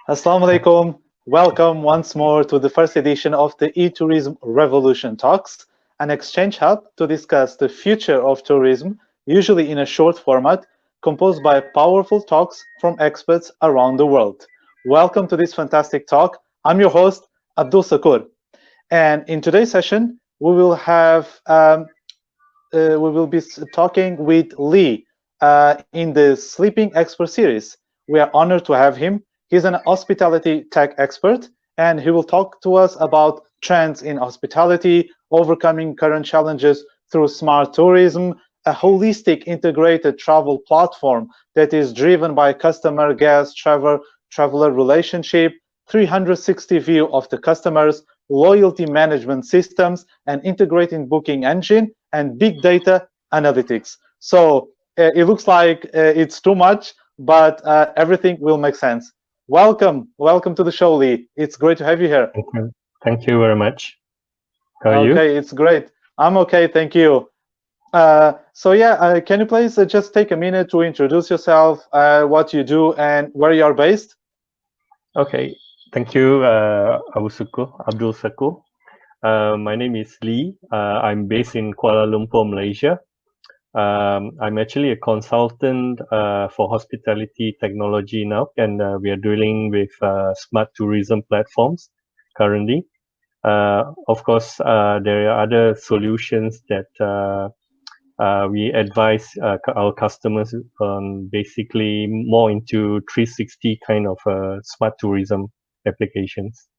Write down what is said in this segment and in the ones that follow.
Assalamu alaikum. Welcome once more to the first edition of the eTourism Revolution Talks, an exchange hub to discuss the future of tourism, usually in a short format, composed by powerful talks from experts around the world. Welcome to this fantastic talk. I'm your host, Abdul Sacoor. And in today's session, we will be talking with Lee in the Sleeping Expert series. We are honored to have him. He's an hospitality tech expert, and he will talk to us about trends in hospitality, overcoming current challenges through smart tourism, a holistic integrated travel platform that is driven by customer guest traveler relationship, 360 view of the customers, loyalty management systems, and integrating booking engine and big data analytics. So it looks like it's too much, but everything will make sense. Welcome to the show, Lee. It's great to have you here. Thank you. Thank you very much. How are you? Okay, it's great. I'm okay, thank you. Can you please just take a minute to introduce yourself, what you do, and where you are based? Okay. Thank you, Abdul Sacoor. My name is Lee. I'm based in Kuala Lumpur, Malaysia. I'm actually a consultant for hospitality technology now, and we are dealing with smart tourism platforms currently. Of course, there are other solutions that we advise our customers on, basically more into 360 kind of smart tourism applications.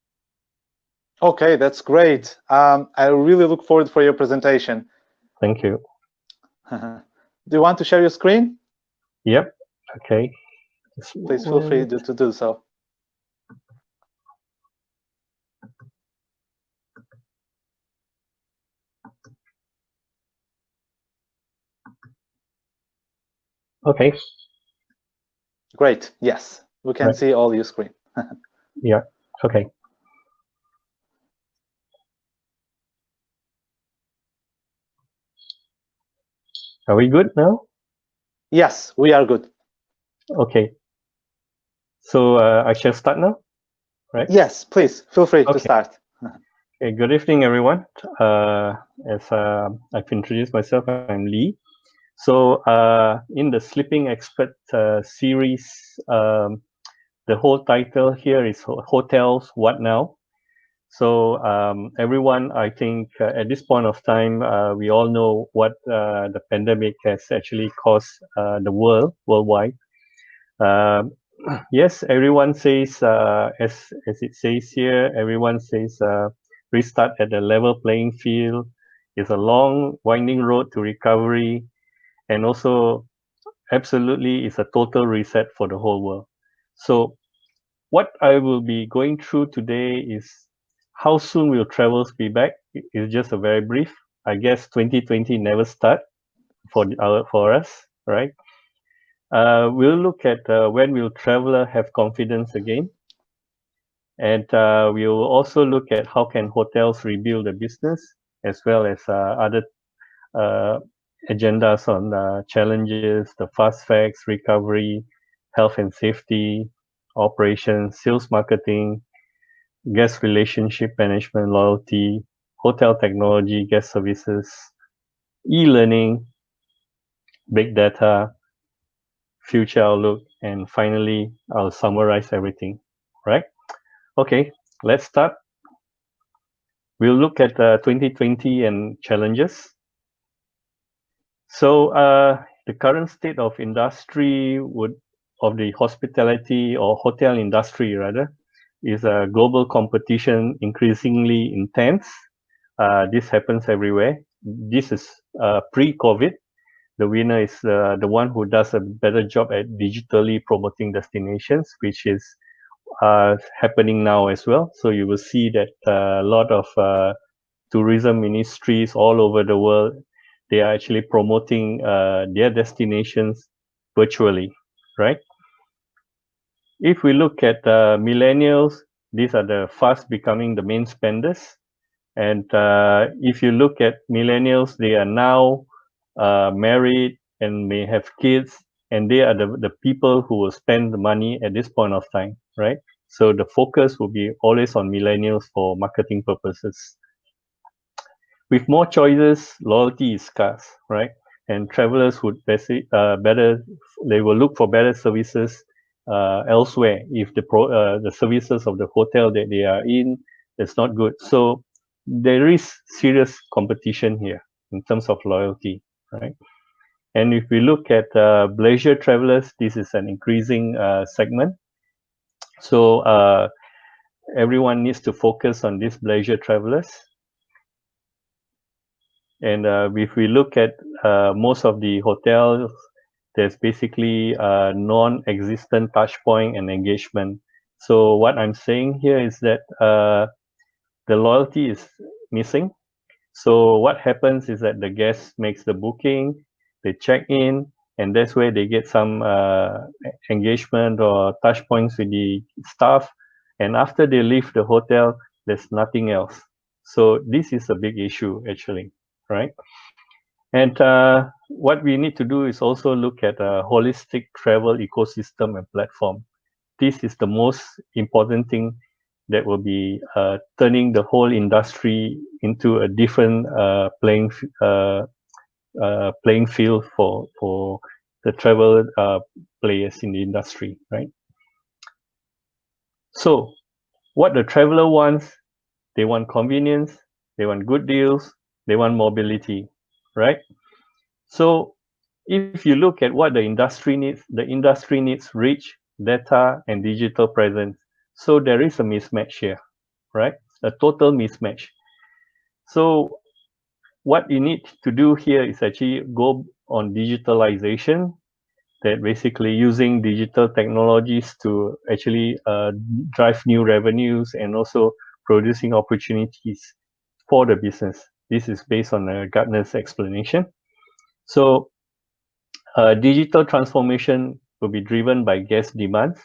Okay, that's great. I really look forward for your presentation. Thank you. Do you want to share your screen? Yep. Okay. Please feel free to do so. Okay. Great. Yes, we can see all your screen. Yeah. Okay. Are we good now? Yes, we are good. Okay. So I shall start now, right? Yes, please feel free to start. Okay. Good evening, everyone. As I've introduced myself, I'm Lee. So in the Sleeping Expert series, the whole title here is Hotels, What Now? So everyone, I think at this point of time, we all know what the pandemic has actually caused the worldwide. Yes, everyone says, as it says here, everyone says restart at a level playing field is a long, winding road to recovery, and also absolutely is a total reset for the whole world. So what I will be going through today is how soon will travels be back? It's just a very brief. I guess 2020 never start for us, right? We'll look at when will traveler have confidence again, and we'll also look at how can hotels rebuild the business, as well as other uh, agendas on challenges, the fast facts, recovery, health and safety, operations, sales marketing, guest relationship management, loyalty, hotel technology, guest services, e-learning, big data, future outlook, and finally, I'll summarize everything, right? Okay, let's start. We'll look at 2020 and challenges. So the current state of industry of the hospitality or hotel industry rather is a global competition increasingly intense. This happens everywhere. This is pre-COVID. The winner is the one who does a better job at digitally promoting destinations, which is happening now as well. So you will see that a lot of tourism ministries all over the world, they are actually promoting their destinations virtually, right? If we look at millennials, these are the fast becoming the main spenders. And if you look at millennials, they are now married and may have kids, and they are the people who will spend the money at this point of time, right? So the focus will be always on millennials for marketing purposes. With more choices, loyalty is scarce, right? And travelers would they will look for better services elsewhere if the services of the hotel that they are in is not good. So there is serious competition here in terms of loyalty, right? And if we look at leisure travelers, this is an increasing segment. So everyone needs to focus on these leisure travelers. And if we look at most of the hotels, there's basically non-existent touch point and engagement. So what I'm saying here is that the loyalty is missing. So what happens is that the guest makes the booking, they check in, and that's where they get some engagement or touch points with the staff. And after they leave the hotel, there's nothing else. So this is a big issue actually, right? And what we need to do is also look at a holistic travel ecosystem and platform. This is the most important thing that will be turning the whole industry into a different playing field for the travel players in the industry, right? So what the traveler wants, they want convenience, they want good deals, they want mobility, right? So if you look at what the industry needs reach, data, and digital presence. So there is a mismatch here, right? A total mismatch. So what you need to do here is actually go on digitalization, that basically using digital technologies to actually drive new revenues and also producing opportunities for the business. This is based on Gartner's explanation. So digital transformation will be driven by guest demands.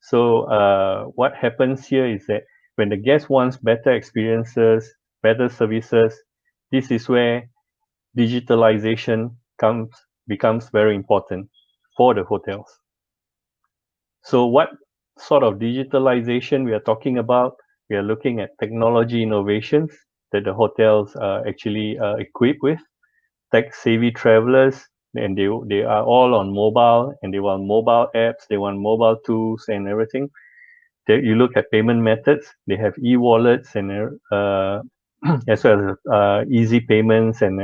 So what happens here is that when the guest wants better experiences, better services, this is where digitalization becomes very important for the hotels. So what sort of digitalization we are talking about? We are looking at technology innovations that the hotels are actually equipped with, tech-savvy travelers, and they are all on mobile, and they want mobile apps, they want mobile tools and everything. You look at payment methods, they have e-wallets and as well as easy payments and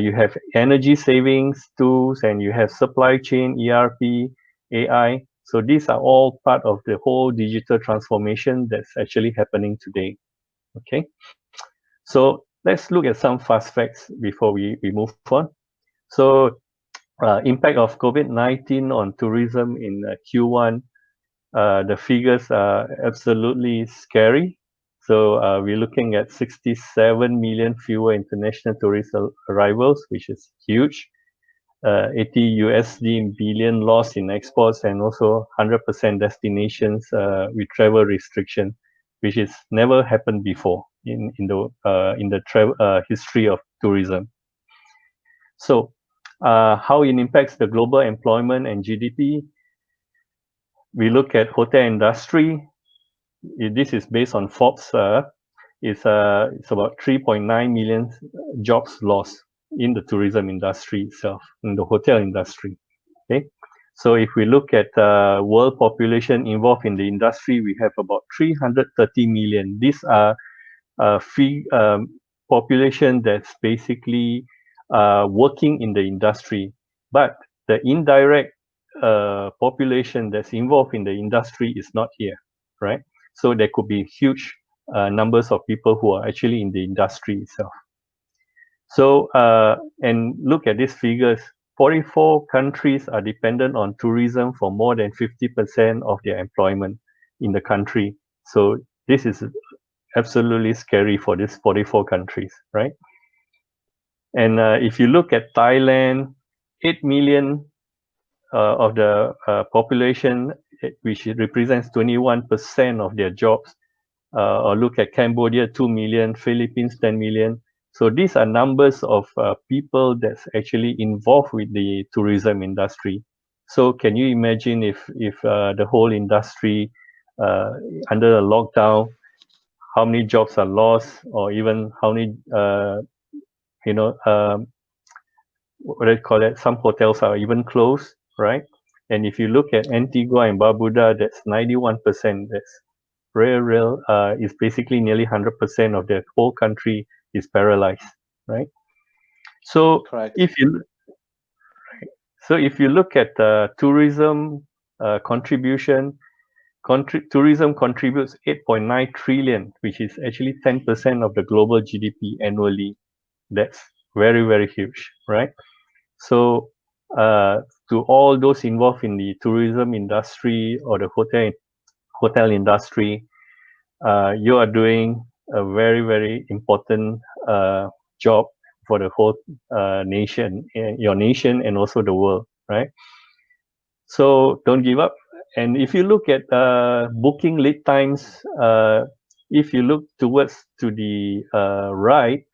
you have energy savings tools, and you have supply chain, ERP, AI. So these are all part of the whole digital transformation that's actually happening today. Okay, so let's look at some fast facts before we move on. So impact of COVID-19 on tourism in Q1, the figures are absolutely scary. So we're looking at 67 million fewer international tourist arrivals, which is huge. 80 USD billion loss in exports, and also 100% destinations with travel restriction, which is never happened before in the history of tourism. So how it impacts the global employment and GDP. We look at hotel industry. This is based on Forbes. It's about 3.9 million jobs lost in the tourism industry itself, in the hotel industry. Okay, so if we look at world population involved in the industry, we have about 330 million. These are population that's basically working in the industry, but the indirect population that's involved in the industry is not here, right? So there could be huge numbers of people who are actually in the industry itself. So, and look at these figures, 44 countries are dependent on tourism for more than 50% of their employment in the country. So this is absolutely scary for these 44 countries, right? And if you look at Thailand, 8 million of the population, which represents 21% of their jobs, or look at Cambodia, 2 million, Philippines, 10 million. So these are numbers of people that's actually involved with the tourism industry. So can you imagine if the whole industry uh, under a lockdown, how many jobs are lost, or even how many, you know, what do you call it? Some hotels are even closed, right? And if you look at Antigua and Barbuda, that's 91%. That's real. Is basically nearly 100% of the whole country is paralyzed, right? So Correct. if you if you look at tourism contribution, tourism contributes 8.9 trillion, which is actually 10% of the global GDP annually. That's very huge, right? So uh, to all those involved in the tourism industry or the hotel industry, you are doing a very important job for the whole nation, your nation, and also the world, right? So don't give up. And if you look at booking lead times, if you look towards to the right,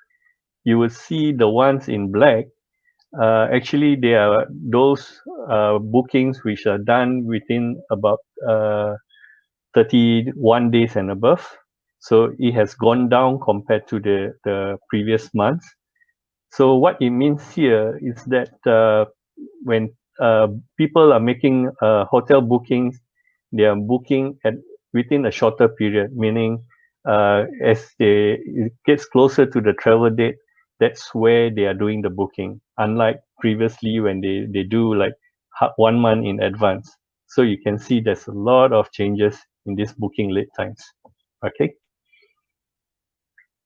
you will see the ones in black. Actually, they are those bookings which are done within about 31 days and above. So it has gone down compared to the previous months. So what it means here is that when people are making hotel bookings, they are booking at within a shorter period, meaning as it gets closer to the travel date, that's where they are doing the booking. Unlike previously when they do like 1 month in advance. So you can see there's a lot of changes in these booking lead times. Okay.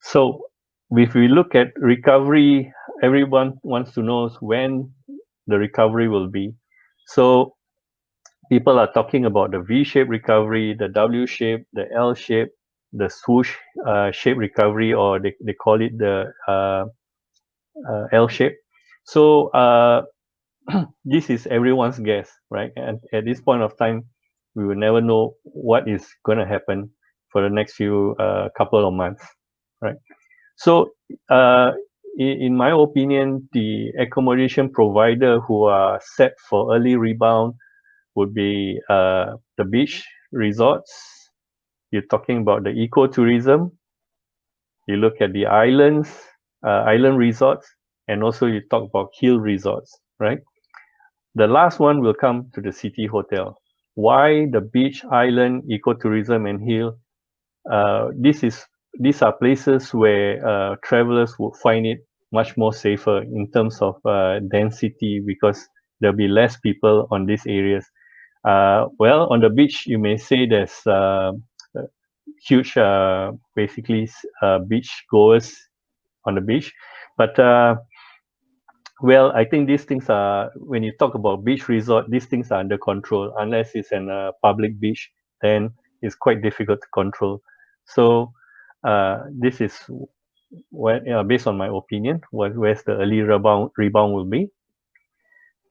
So if we look at recovery, everyone wants to know when the recovery will be. So people are talking about the V-shaped recovery, the W-shape, the L-shape, the swoosh shape recovery, or they call it the L-shape. So this is everyone's guess, right? And at this point of time, we will never know what is going to happen for the next few couple of months, right? So, in my opinion, the accommodation provider who are set for early rebound would be the beach resorts. You're talking about the ecotourism. You look at the islands, island resorts, and also you talk about hill resorts, right? The last one will come to the city hotel. Why the beach, island, ecotourism, and hill? This is these are places where travelers would find it much more safer in terms of density because there'll be less people on these areas. Well, on the beach, you may say there's huge, basically, beach goers on the beach, but well, I think these things are, when you talk about beach resort, these things are under control. Unless it's in a public beach, then it's quite difficult to control. So this is what, based on my opinion, where's the early rebound will be.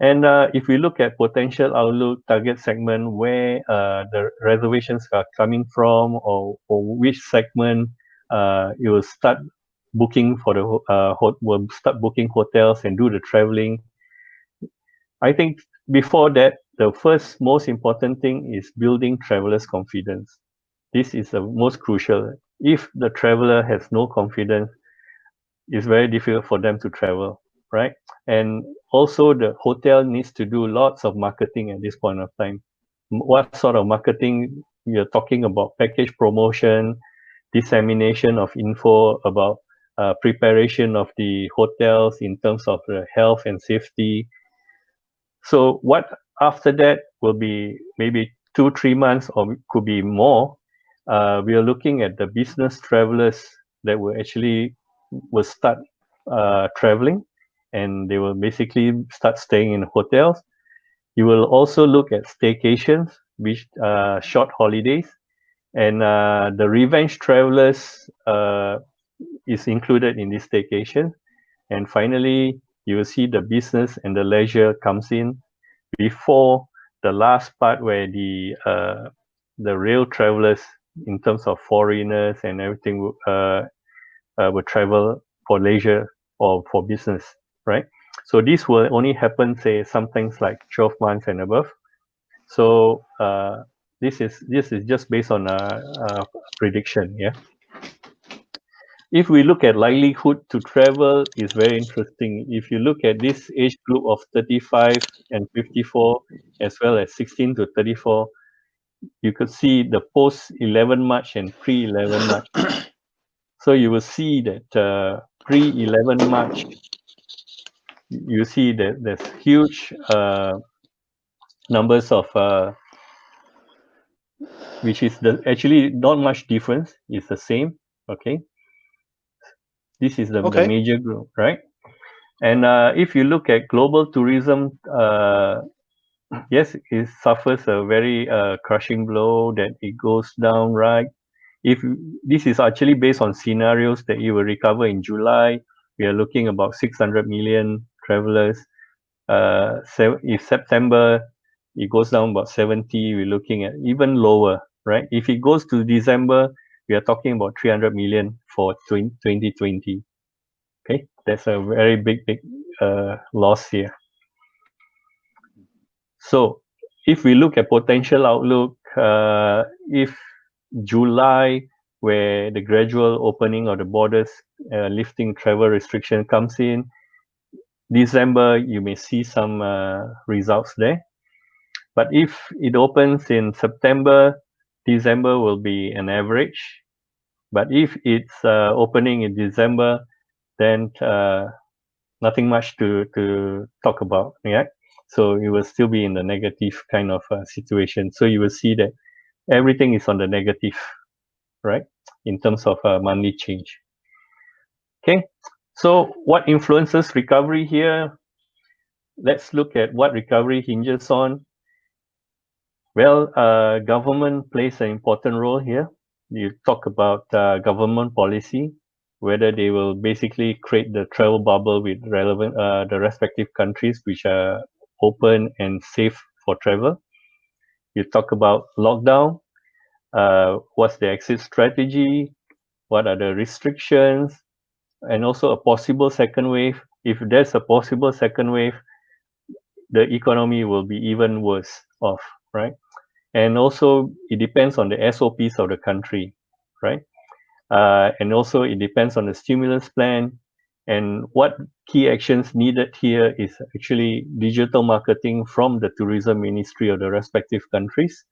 And if we look at potential outlook target segment, where the reservations are coming from, or which segment you will start booking for the will start booking hotels and do the traveling. I think before that, the first most important thing is building travelers' confidence. This is the most crucial. If the traveler has no confidence, it's very difficult for them to travel, right? And also the hotel needs to do lots of marketing at this point of time. What sort of marketing? You're talking about package promotion, dissemination of info about preparation of the hotels in terms of the health and safety. So what after that will be maybe 2-3 months or could be more. We are looking at the business travelers that will actually will start traveling, and they will basically start staying in hotels. You will also look at staycations, which short holidays, and the revenge travelers is included in this staycation. And finally, you will see the business and the leisure comes in before the last part where the real travelers in terms of foreigners and everything will travel for leisure or for business, right? So this will only happen, say, sometimes like 12 months and above. So This is just based on a prediction. Yeah. If we look at likelihood to travel, is very interesting. If you look at this age group of 35 and 54, as well as 16 to 34, you could see the post 11 March and pre 11 March. So you will see that pre 11 March, you see that there's huge numbers of which is the actually not much difference. It's the same. Okay, this is the Okay. major group, right? And if you look at global tourism, yes, it suffers a very crushing blow that it goes down, right? If this is actually based on scenarios that it will recover in July, we are looking about 600 million travelers. If September it goes down about 70, we're looking at even lower, right? If it goes to December, we are talking about 300 million for 2020. Okay, that's a very big loss here. So if we look at potential outlook, if July, where the gradual opening of the borders, lifting travel restriction comes in, December, you may see some results there. But if it opens in September, December will be an average. But if it's opening in December, then nothing much to talk about. Yeah. So you will still be in the negative kind of situation. So you will see that everything is on the negative, right? In terms of monthly change. Okay. So what influences recovery here? Let's look at what recovery hinges on. Well, government plays an important role here. You talk about government policy, whether they will basically create the travel bubble with relevant the respective countries which are open and safe for travel. You talk about lockdown. What's the exit strategy? What are the restrictions? And also a possible second wave. If there's a possible second wave, the economy will be even worse off, right? And also it depends on the SOPs of the country, right? And also it depends on the stimulus plan. And what key actions needed here is actually digital marketing from the tourism ministry of the respective countries,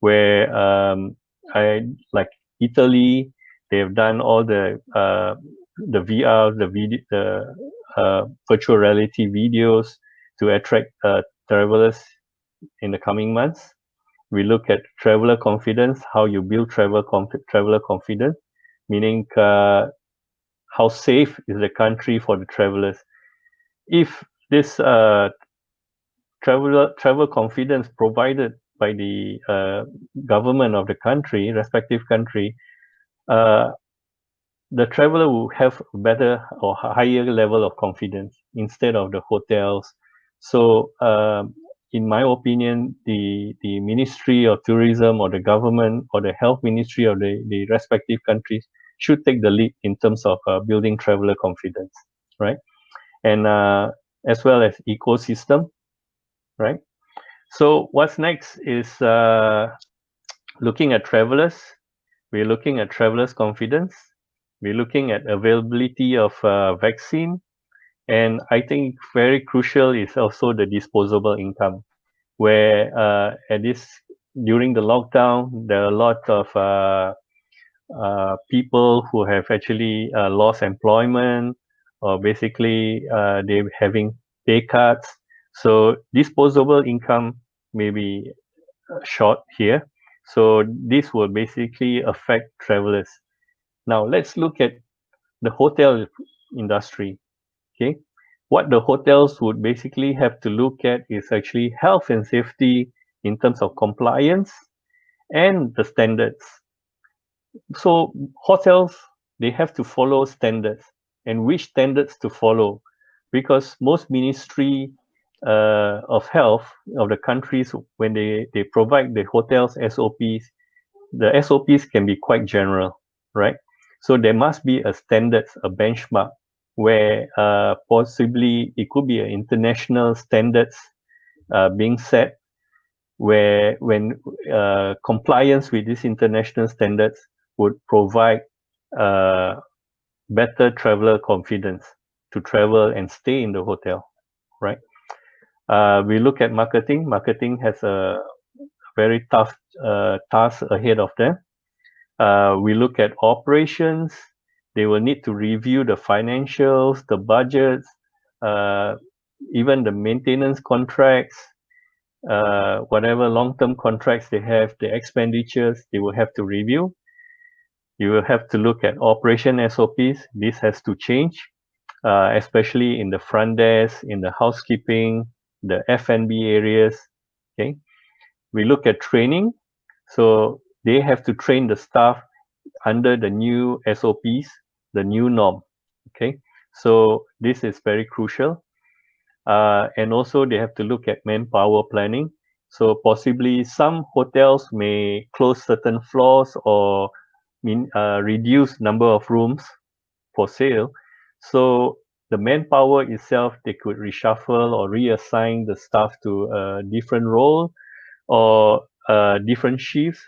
where I like Italy, they have done all the VR, the video, the virtual reality videos to attract travelers in the coming months. We look at traveler confidence, how you build traveler confidence, meaning how safe is the country for the travelers. If this travel confidence provided by the government of the country, respective country, uh, the traveler will have better or higher level of confidence instead of the hotels. So, in my opinion, the Ministry of Tourism or the government or the health ministry of the respective countries should take the lead in terms of building traveler confidence, right? And as well as ecosystem, right? So what's next is looking at travelers. We're looking at travelers' confidence. We're looking at availability of vaccine. And I think very crucial is also the disposable income, where at this during the lockdown, there are a lot of people who have actually lost employment, or basically they're having pay cuts. So disposable income may be short here. So this will basically affect travelers. Now let's look at the hotel industry. Okay, what the hotels would basically have to look at is actually health and safety in terms of compliance and the standards. So hotels, they have to follow standards, and which standards to follow, because most ministry of health of the countries, when they provide the hotels SOPs, the SOPs can be quite general, right? So there must be a standards, a benchmark, where possibly it could be an international standards being set, where when compliance with these international standards would provide uh, better traveler confidence to travel and stay in the hotel, right? We look at marketing. Marketing has a very tough task ahead of them. We look at operations. They will need to review the financials, the budgets, uh, even the maintenance contracts, whatever long-term contracts they have, the expenditures, they will have to review. You will have to look at operation SOPs. This has to change, especially in the front desk, in the housekeeping, the F&B areas. Okay. We look at training. So they have to train the staff under the new SOPs, the new norm. Okay. So this is very crucial. And also they have to look at manpower planning. So possibly some hotels may close certain floors or reduce number of rooms for sale. So the manpower itself, they could reshuffle or reassign the staff to a different role or different shifts.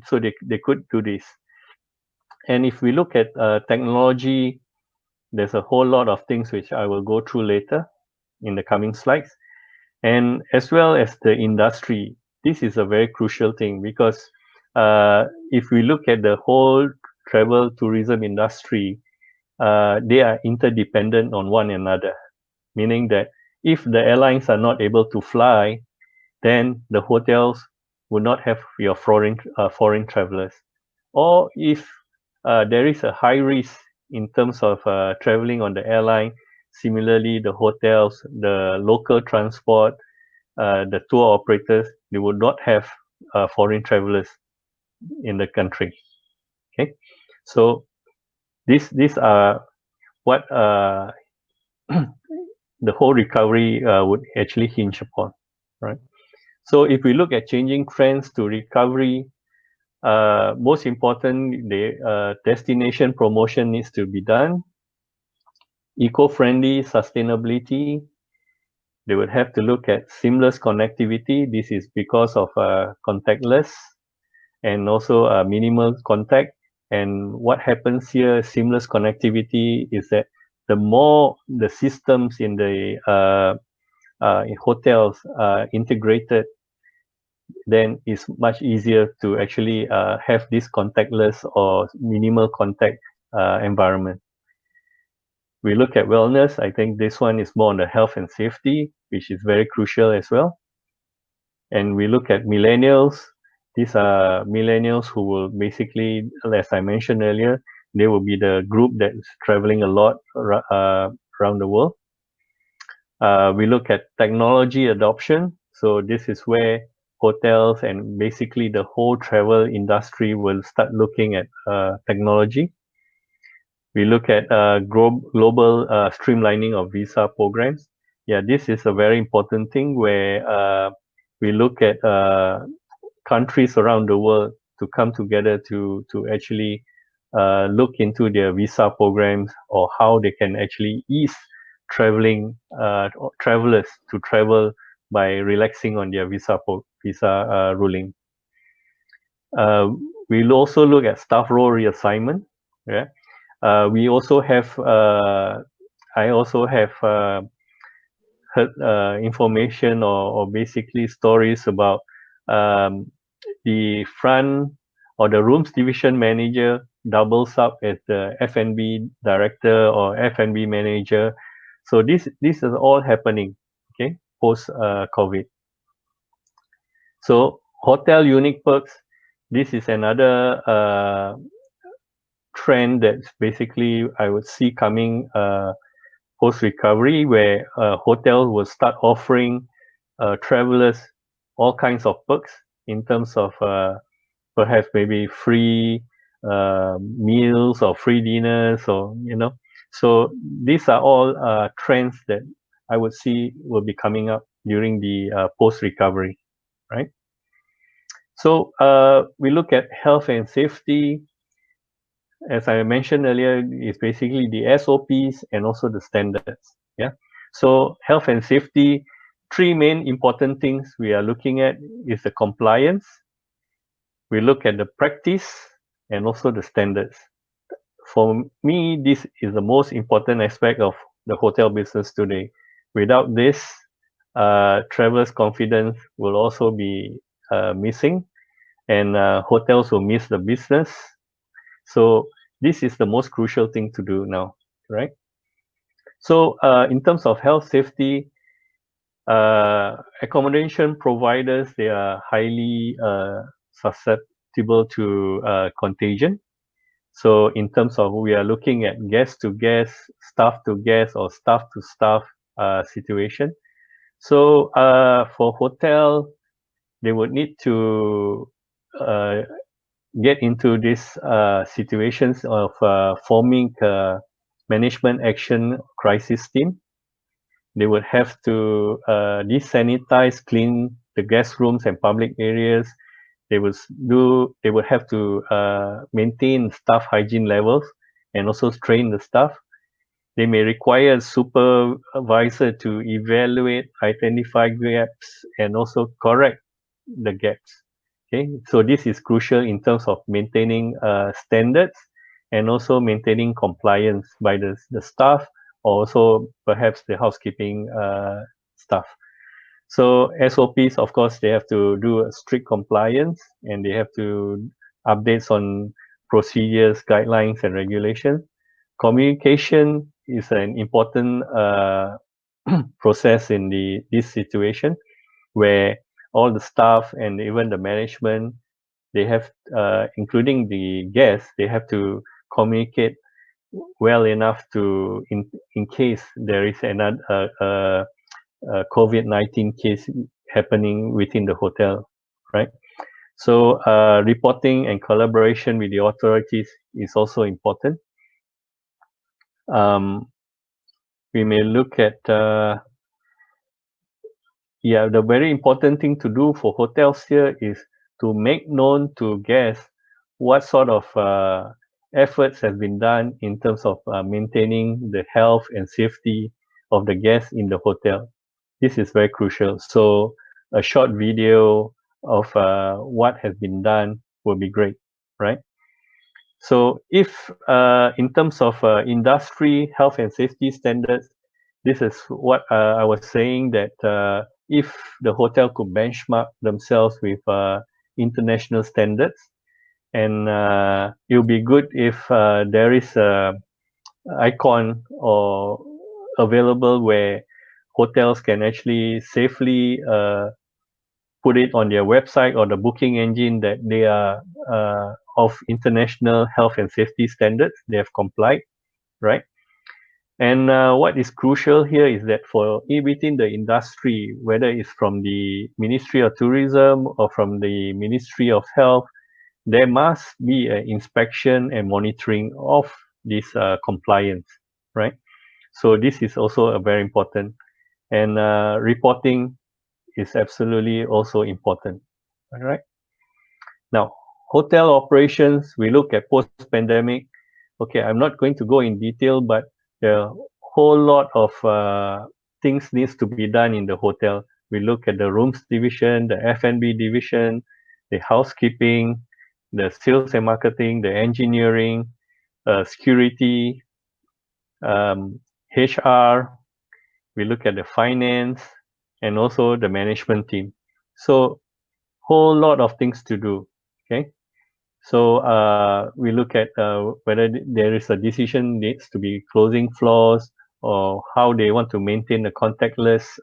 So they could do this. And if we look at technology, there's a whole lot of things which I will go through later in the coming slides. And as well as the industry, this is a very crucial thing because if we look at the whole travel tourism industry, they are interdependent on one another, meaning that if the airlines are not able to fly, then the hotels will not have your foreign travelers. Or if there is a high risk in terms of traveling on the airline, similarly, the hotels, the local transport, the tour operators, they would not have foreign travelers in the country. Okay, so these are what the whole recovery would actually hinge upon, right? So if we look at changing trends to recovery, most important, the destination promotion needs to be done. Eco-friendly sustainability, they would have to look at seamless connectivity. This is because of contactless and also minimal contact. And what happens here, seamless connectivity, is that the more the systems in the in hotels are integrated, then it's much easier to actually have this contactless or minimal contact environment. We look at wellness. I think this one is more on the health and safety, which is very crucial as well. And we look at millennials. These are millennials who will basically, as I mentioned earlier, they will be the group that's traveling a lot around the world. We look at technology adoption. So this is where hotels and basically the whole travel industry will start looking at technology. We look at global streamlining of visa programs. Yeah, this is a very important thing where we look at countries around the world to come together to actually look into their visa programs or how they can actually ease travelers to travel by relaxing on their visa ruling. We'll also look at staff role reassignment. Yeah. We also have I also have heard information or basically stories about the front or the rooms division manager doubles up as the F&B director or F&B manager. So this is all happening, okay, post COVID. So hotel unique perks. This is another trend that's basically I would see coming post recovery, where hotels will start offering travelers all kinds of perks in terms of perhaps maybe free meals or free dinners, or so these are all trends that I would see will be coming up during the post recovery, right? So we look at health and safety. As I mentioned earlier, is basically the SOPs and also the standards. Yeah. So health and safety, three main important things we are looking at is the compliance, we look at the practice, and also the standards. For me, this is the most important aspect of the hotel business today. Without this, travelers' confidence will also be missing, and hotels will miss the business. So this is the most crucial thing to do now, right? So in terms of health safety, accommodation providers, they are highly susceptible to contagion. So in terms of, we are looking at guest to guest, staff to guest, or staff to staff situation. So for hotel, they would need to uh, get into these situations of forming a management action crisis team. They would have to desanitize, clean the guest rooms and public areas. They would have to maintain staff hygiene levels and also train the staff. They may require a supervisor to evaluate, identify gaps, and also correct the gaps. Okay, so this is crucial in terms of maintaining standards and also maintaining compliance by the staff, or also perhaps the housekeeping staff. So SOPs, of course, they have to do a strict compliance, and they have to updates on procedures, guidelines, and regulations. Communication is an important process in this situation, where all the staff and even the management, they have, including the guests, they have to communicate well enough to, in case there is another COVID-19 case happening within the hotel, right? So reporting and collaboration with the authorities is also important. We may look at the very important thing to do for hotels here is to make known to guests what sort of efforts have been done in terms of maintaining the health and safety of the guests in the hotel. This is very crucial. So a short video of what has been done will be great, right? So if in terms of industry health and safety standards, this is what I was saying, that if the hotel could benchmark themselves with international standards, and it would be good if there is a icon or available where hotels can actually safely put it on their website or the booking engine that they are of international health and safety standards, they have complied, right? And what is crucial here is that for within the industry, whether it's from the Ministry of Tourism or from the Ministry of Health, there must be an inspection and monitoring of this compliance, right? So this is also a very important, and reporting is absolutely also important. All right. Now, hotel operations, we look at post-pandemic. Okay, I'm not going to go in detail, but there are a whole lot of things needs to be done in the hotel. We look at the rooms division, the F&B division, the housekeeping, the sales and marketing, the engineering, security, HR. We look at the finance and also the management team. So whole lot of things to do. Okay. So we look at whether there is a decision needs to be closing floors, or how they want to maintain the contactless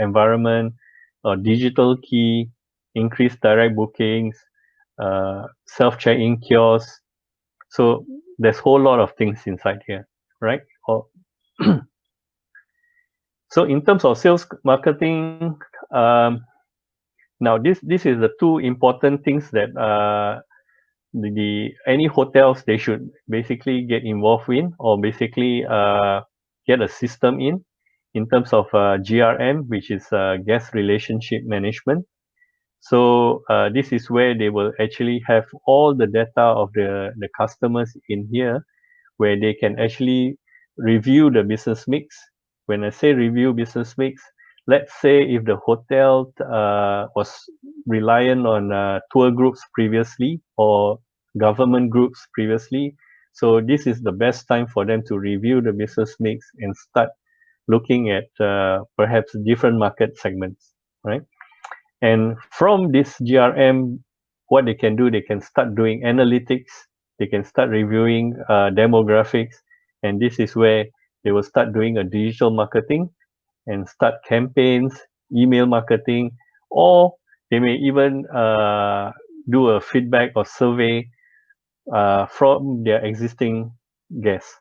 environment, or digital key, increase direct bookings, self check-in kiosks. So there's a whole lot of things inside here, right? So in terms of sales marketing, now this is the two important things that the any hotels, they should basically get involved in, or basically get a system in terms of GRM, which is guest relationship management. So this is where they will actually have all the data of the customers in here, where they can actually review the business mix. When I say review business mix, let's say if the hotel was reliant on tour groups previously or government groups previously, so this is the best time for them to review the business mix and start looking at perhaps different market segments, right? And from this GRM, what they can do, they can start doing analytics, they can start reviewing demographics, and this is where they will start doing a digital marketing and start campaigns, email marketing, or they may even do a feedback or survey from their existing guests.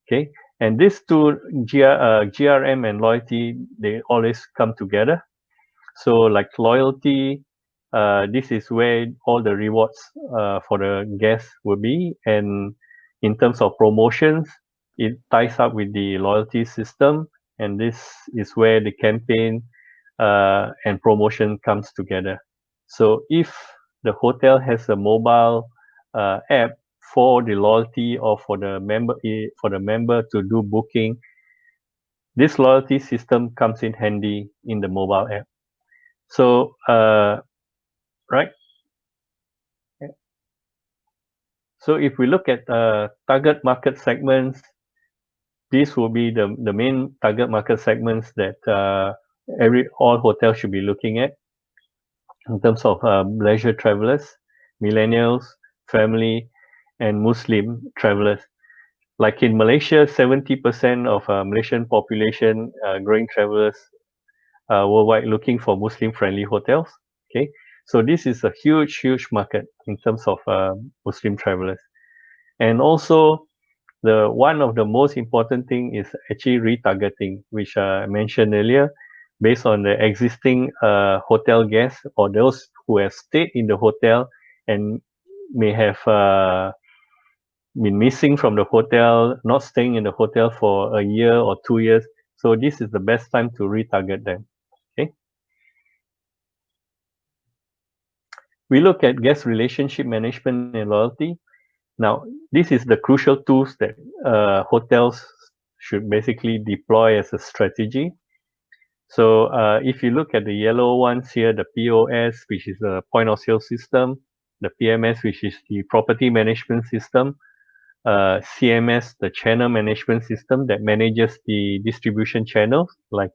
Okay, and these two GRM and loyalty, they always come together. So like loyalty, this is where all the rewards for the guests will be. And in terms of promotions, it ties up with the loyalty system. And this is where the campaign and promotion comes together. So if the hotel has a mobile app for the loyalty or for the member to do booking, this loyalty system comes in handy in the mobile app. So right? So if we look at target market segments, these will be the main target market segments that all hotels should be looking at in terms of leisure travelers, millennials, family, and Muslim travelers. Like in Malaysia, 70% of Malaysian population growing travelers worldwide looking for Muslim-friendly hotels. Okay, so this is a huge market in terms of Muslim travelers. And also, the one of the most important thing is actually retargeting, which I mentioned earlier, based on the existing hotel guests or those who have stayed in the hotel and may have been missing from the hotel, not staying in the hotel for a year or 2 years. So this is the best time to retarget them. Okay. We look at guest relationship management and loyalty. Now, this is the crucial tools that hotels should basically deploy as a strategy. So if you look at the yellow ones here, the POS, which is the point of sale system, the PMS, which is the property management system, CMS, the channel management system that manages the distribution channels like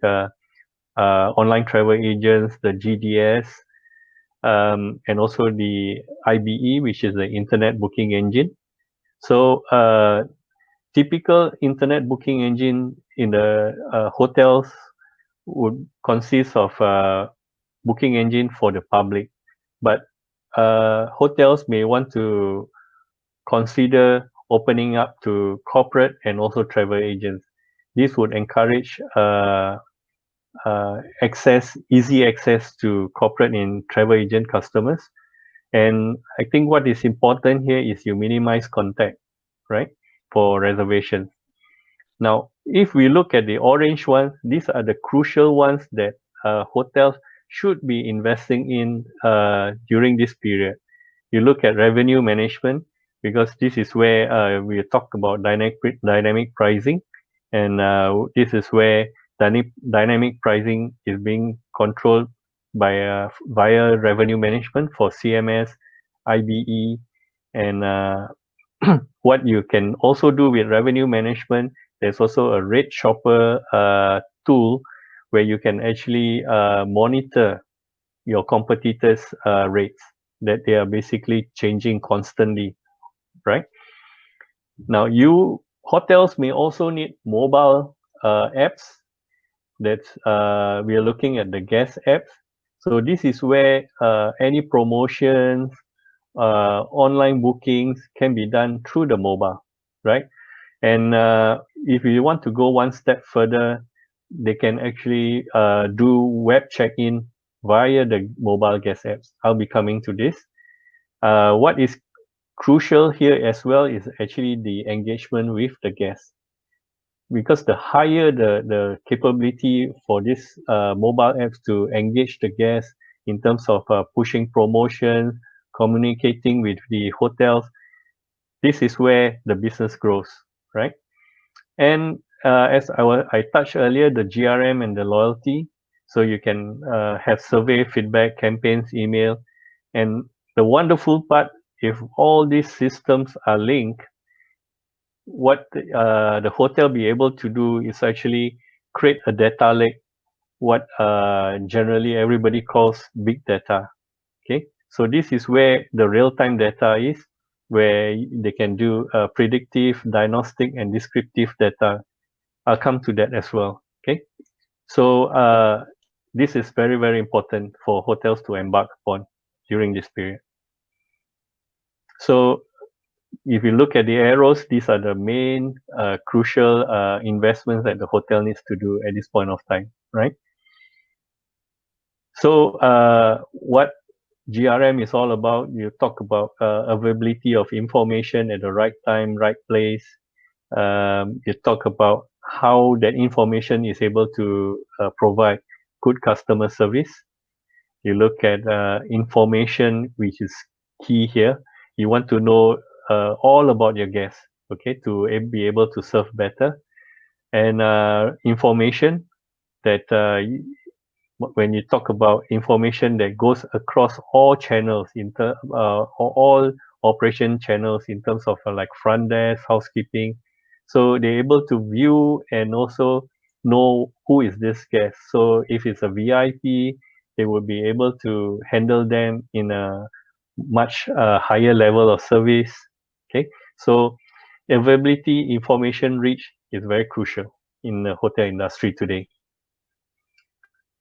online travel agents, the GDS, and also the IBE, which is the internet booking engine. So typical internet booking engine in the hotels would consist of booking engine for the public, but hotels may want to consider opening up to corporate and also travel agents. This would encourage easy access to corporate and travel agent customers. And I think what is important here is you minimize contact, right, for reservations. Now, if we look at the orange ones, these are the crucial ones that hotels should be investing in during this period. You look at revenue management, because this is where we talk about dynamic pricing, and this is where dynamic pricing is being controlled by via revenue management for CMS, IBE, and what you can also do with revenue management. There's also a rate shopper tool where you can actually monitor your competitors' rates that they are basically changing constantly, right? Now, hotels may also need mobile apps that we are looking at the guest apps. So this is where any promotions, online bookings can be done through the mobile, right? And if you want to go one step further, they can actually do web check-in via the mobile guest apps. I'll be coming to this. What is crucial here as well is actually the engagement with the guests. Because the higher the capability for this mobile apps to engage the guests in terms of pushing promotions, communicating with the hotels, this is where the business grows, right? And as I touched earlier, the GRM and the loyalty. So you can have survey, feedback, campaigns, email. And the wonderful part, if all these systems are linked, what the hotel be able to do is actually create a data lake, what generally everybody calls big data. Okay, so this is where the real-time data is, where they can do predictive, diagnostic, and descriptive data. I'll come to that as well. Okay, so this is very, very important for hotels to embark upon during this period. So if you look at the arrows, these are the main crucial investments that the hotel needs to do at this point of time, right? So what GRM is all about, you talk about availability of information at the right time, right place. You talk about how that information is able to provide good customer service. You look at information, which is key here. You want to know all about your guests, okay, to be able to serve better. And information that when you talk about information that goes across all channels, all operation channels in terms of like front desk, housekeeping, so they're able to view and also know who is this guest. So if it's a VIP, they will be able to handle them in a much higher level of service. Okay, so availability, information reach is very crucial in the hotel industry today.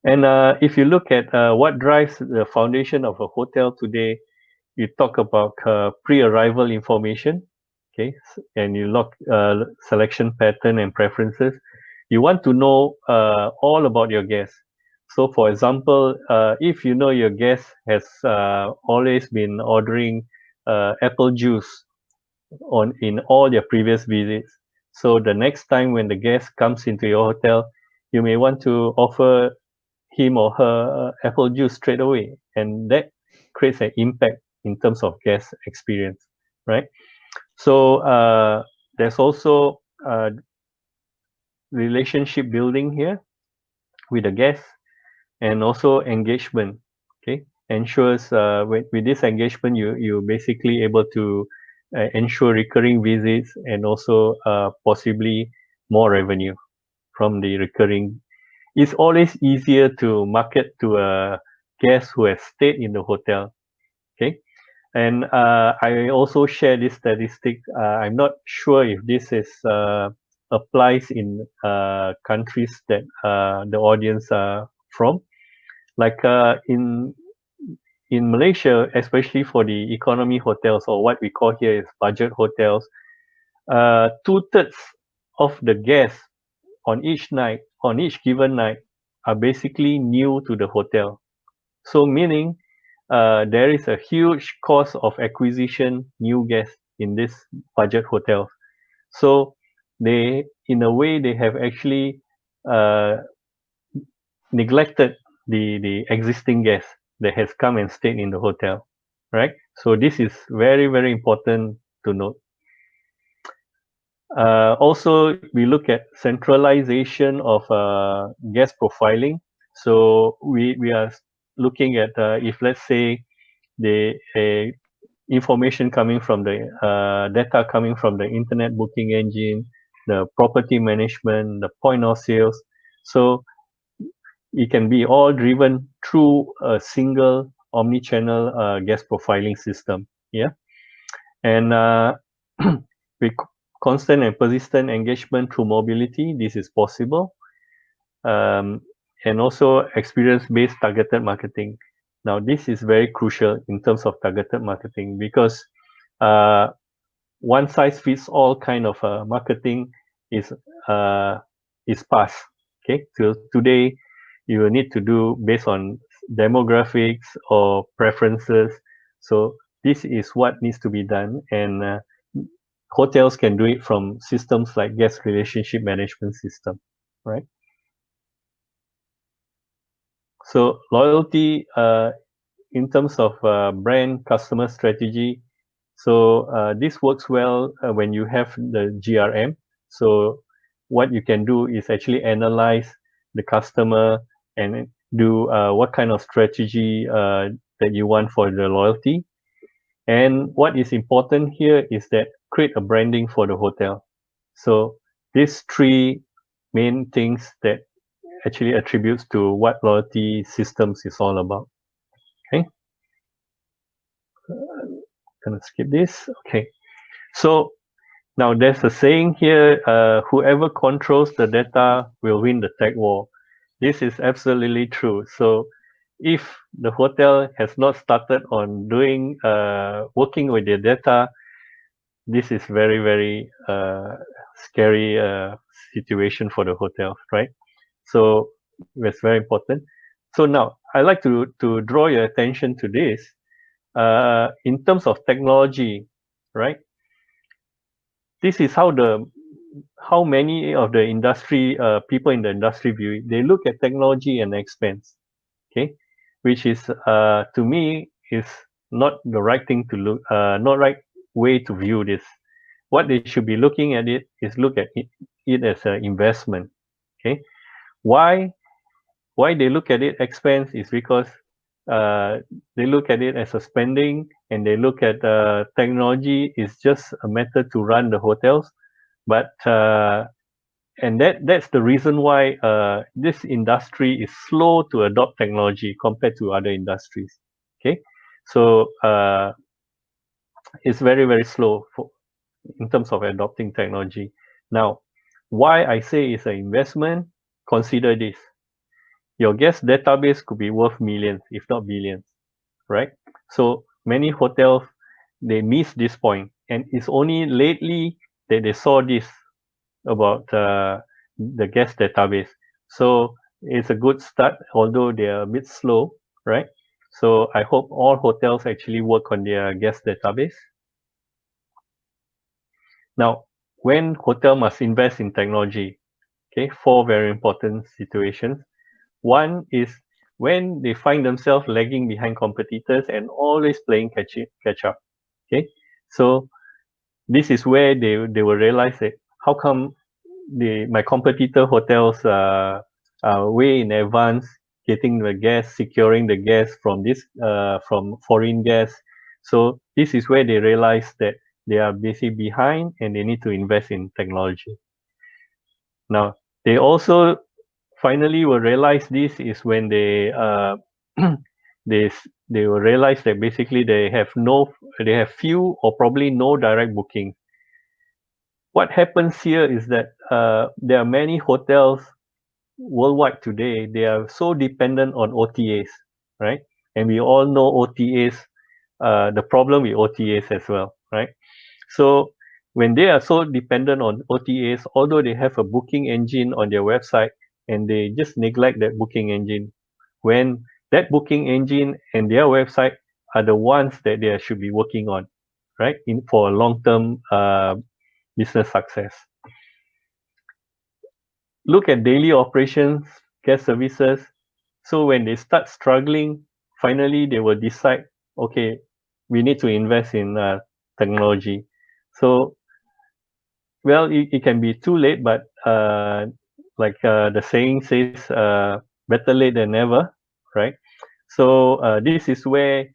And if you look at what drives the foundation of a hotel today, you talk about pre-arrival information, okay, and you look selection pattern and preferences. You want to know all about your guests. So, for example, if you know your guest has always been ordering apple juice in all their previous visits, so the next time when the guest comes into your hotel, you may want to offer him or her apple juice straight away, and that creates an impact in terms of guest experience, right? So there's also relationship building here with the guest, and also engagement. Okay, ensures with this engagement, you basically able to ensure recurring visits and also possibly more revenue from the recurring. It's always easier to market to a guest who has stayed in the hotel. Okay, and I also share this statistic. I'm not sure if this is applies in countries that the audience are from. Like in Malaysia, especially for the economy hotels, or what we call here is budget hotels, 2/3 of the guests on each given night, are basically new to the hotel. So meaning there is a huge cost of acquisition new guests in this budget hotel. So they, in a way, they have actually uh, neglected the existing guests that has come and stayed in the hotel, right? So this is very, very important to note. Also, we look at centralization of guest profiling. So we are looking at if, let's say, the information coming from the data coming from the internet booking engine, the property management, the point of sales. So it can be all driven through a single omni-channel guest profiling system. Yeah, and with constant and persistent engagement through mobility, this is possible. Um, and also experience-based targeted marketing. Now, this is very crucial in terms of targeted marketing, because uh, one size fits all kind of marketing is uh, past. Okay, so today you will need to do based on demographics or preferences. So this is what needs to be done, and hotels can do it from systems like guest relationship management system, right? So loyalty in terms of brand customer strategy. So this works well when you have the GRM. So what you can do is actually analyze the customer and do what kind of strategy that you want for the loyalty. And what is important here is that create a branding for the hotel. So these three main things that actually attributes to what loyalty systems is all about. Okay, gonna skip this. Okay, so now there's a saying here: whoever controls the data will win the tech war. This is absolutely true. So if the hotel has not started on doing working with their data, this is very scary situation for the hotel, right? So it's very important. So now I like to draw your attention to this in terms of technology, right? This is how many of the industry people in the industry view it. They look at technology and expense, okay, which is to me is not the right thing to look, not right way to view this. What they should be looking at it is look at it as an investment. Okay, why they look at it expense is because uh, they look at it as a spending, and they look at technology is just a method to run the hotels. But and that's the reason why this industry is slow to adopt technology compared to other industries. Okay, so it's very slow in terms of adopting technology. Now, why I say it's an investment, consider this. Your guest database could be worth millions, if not billions, right? So many hotels, they miss this point, and it's only lately that they saw this about the guest database. So it's a good start, although they are a bit slow, right? So I hope all hotels actually work on their guest database. Now, when hotel must invest in technology, okay, four very important situations. One is when they find themselves lagging behind competitors and always playing catch up. Okay, so this is where they will realize that how come my competitor hotels are way in advance getting the guests, securing the guests from this from foreign guests. So this is where they realize that they are basically behind and they need to invest in technology. Now they also finally will realize this is when they they will realize that basically they have few or probably no direct booking. What happens here is that there are many hotels worldwide today. They are so dependent on OTAs, right? And we all know OTAs, the problem with OTAs as well, right? So when they are so dependent on OTAs, although they have a booking engine on their website, and they just neglect that booking engine, when that booking engine and their website are the ones that they should be working on, right? In for a long-term business success. Look at daily operations, guest services. So when they start struggling, finally they will decide, okay, we need to invest in technology. So, well, it can be too late, but like the saying says, better late than never, right? So this is where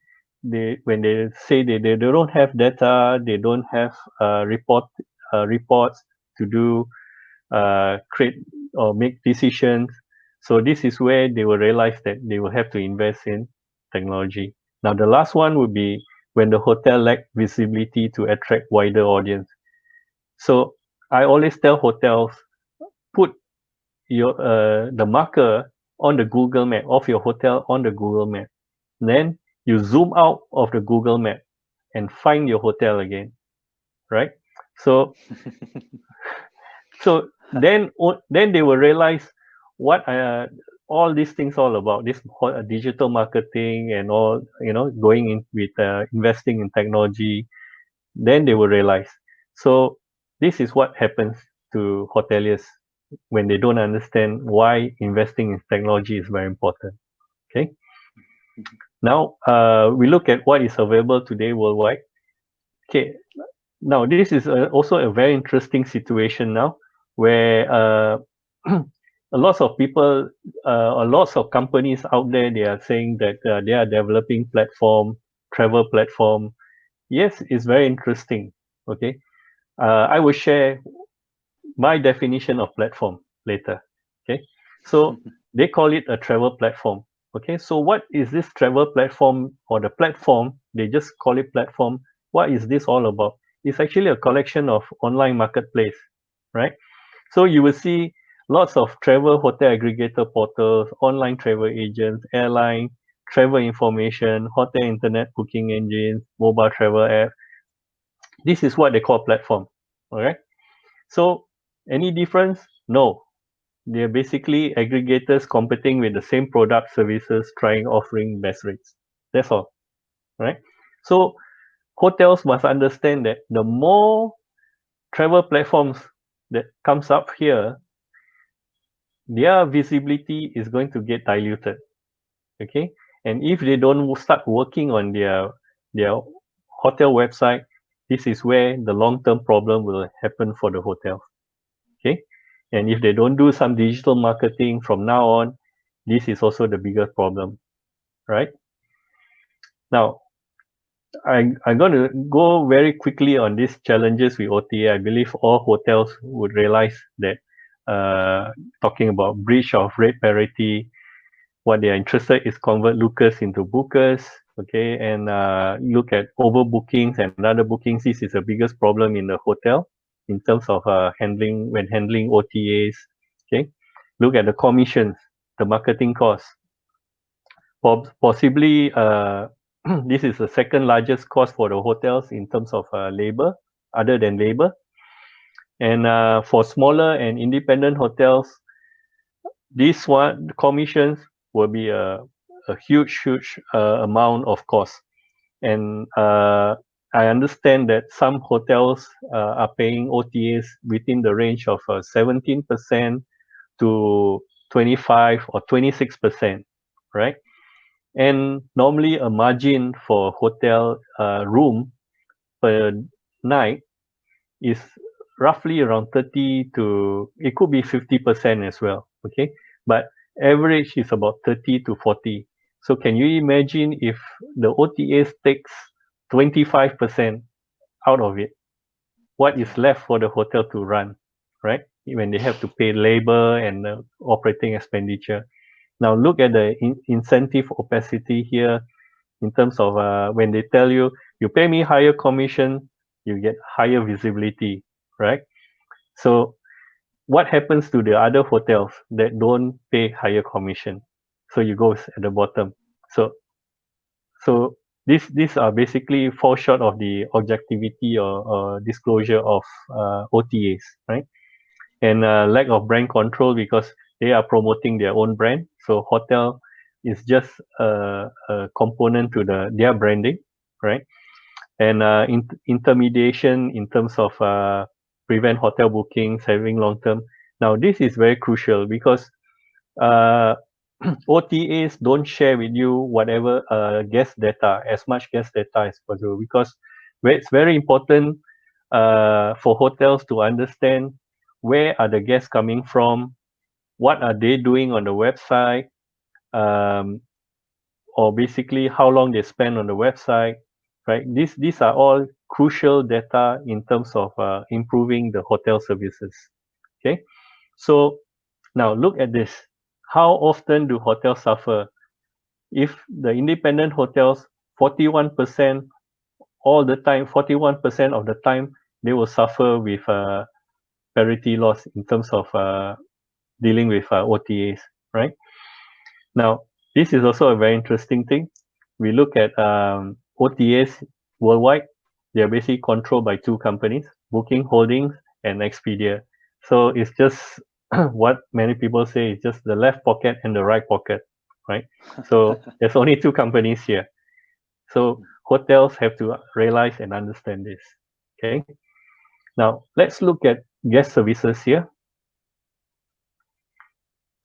when they say they don't have data, they don't have reports to do create or make decisions. So this is where they will realize that they will have to invest in technology. Now the last one would be when the hotel lack visibility to attract wider audience. So I always tell hotels, put your the marker on the Google map of your hotel on the Google map. Then you zoom out of the Google map and find your hotel again, right? So so then they will realize what all these things all about this digital marketing and all, going in with investing in technology. Then they will realize. So this is what happens to hoteliers when they don't understand why investing in technology is very important. Okay, now we look at what is available today worldwide. Okay, now this is also a very interesting situation now where a lot of people, a lots of companies out there, they are saying that they are developing platform, travel platform. Yes, it's very interesting. Okay, I will share my definition of platform later. Okay, so they call it a travel platform. Okay, so what is this travel platform or the platform? They just call it platform. What is this all about? It's actually a collection of online marketplace, right? So you will see lots of travel hotel aggregator portals, online travel agents, airline, travel information, hotel internet booking engines, mobile travel app. This is what they call platform. All right. So any difference? No. They're basically aggregators competing with the same product services, trying offering best rates. That's all. Right. So hotels must understand that the more travel platforms that comes up here, their visibility is going to get diluted. Okay, and if they don't start working on their hotel website, this is where the long-term problem will happen for the hotel. Okay, and if they don't do some digital marketing from now on, this is also the bigger problem, right? Now, I'm going to go very quickly on these challenges with OTA. I believe all hotels would realize that talking about breach of rate parity, what they are interested is convert lookers into bookers, okay, and look at overbookings and other bookings. This is the biggest problem in the hotel in terms of handling OTAs. Okay, look at the commissions, the marketing costs. Possibly, this is the second largest cost for the hotels in terms of labor, other than labor. And for smaller and independent hotels, this one commissions will be a huge amount of cost. And I understand that some hotels are paying OTAs within the range of 17% to 25 or 26%, right? And normally a margin for hotel room per night is roughly around 30 to, it could be 50% as well. Okay. But average is about 30 to 40. So can you imagine if the OTAs takes 25% out of it, what is left for the hotel to run, right? When they have to pay labor and operating expenditure. Now look at the incentive opacity here in terms of when they tell you, you pay me higher commission, you get higher visibility, right? So what happens to the other hotels that don't pay higher commission? So you go at the bottom. So so these are basically fall short of the objectivity or disclosure of OTAs, right? And lack of brand control because they are promoting their own brand. So hotel is just a component to their branding, right? And intermediation in terms of prevent hotel bookings having long term. Now this is very crucial because uh, OTAs don't share with you whatever guest data, as much guest data as possible, because it's very important for hotels to understand where are the guests coming from, what are they doing on the website, um, or basically how long they spend on the website, right? These are all crucial data in terms of improving the hotel services. Okay, so now look at this. How often do hotels suffer? If the independent hotels, 41% all the time, 41% of the time, they will suffer with parity loss in terms of dealing with OTAs, right? Now, this is also a very interesting thing. We look at OTAs worldwide. They are basically controlled by two companies, Booking Holdings and Expedia. So it's just what many people say is just the left pocket and the right pocket, right? So there's only two companies here. So hotels have to realize and understand this. Okay. Now let's look at guest services here.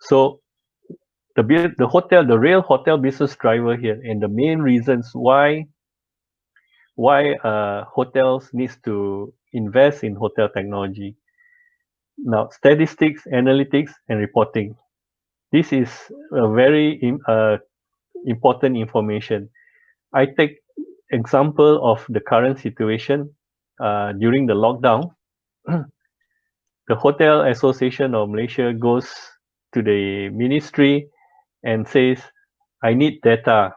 So the real hotel business driver here, and the main reasons why hotels needs to invest in hotel technology. Now, statistics, analytics, and reporting. This is a very important information. I take example of the current situation during the lockdown. The Hotel Association of Malaysia goes to the ministry and says, I need data,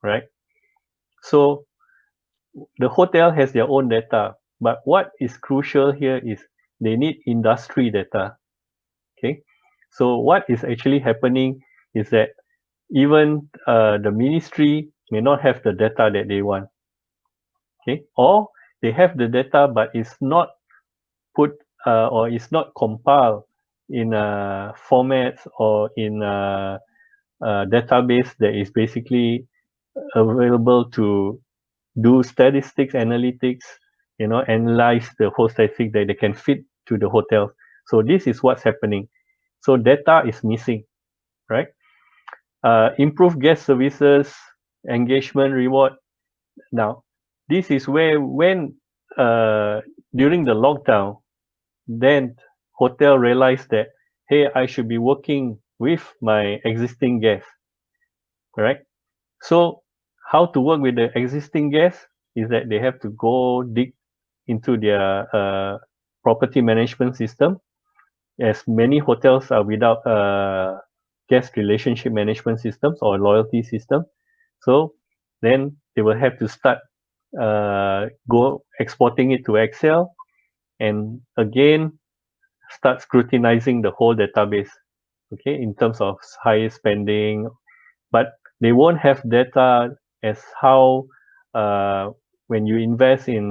right? So the hotel has their own data, but what is crucial here is they need industry data. Okay, so what is actually happening is that even the ministry may not have the data that they want. Okay, or they have the data but it's not put or it's not compiled in formats or in a database that is basically available to do statistics, analytics, analyze the whole statistic that they can fit to the hotels. So this is what's happening. So data is missing, right? Improve guest services, engagement, reward. Now, this is where when during the lockdown, then hotel realized that, hey, I should be working with my existing guests, correct? So how to work with the existing guests is that they have to go dig into their property management system, as many hotels are without guest relationship management systems or loyalty system. So then they will have to start go exporting it to Excel and again start scrutinizing the whole database, okay, in terms of higher spending, but they won't have data as how uh, when you invest in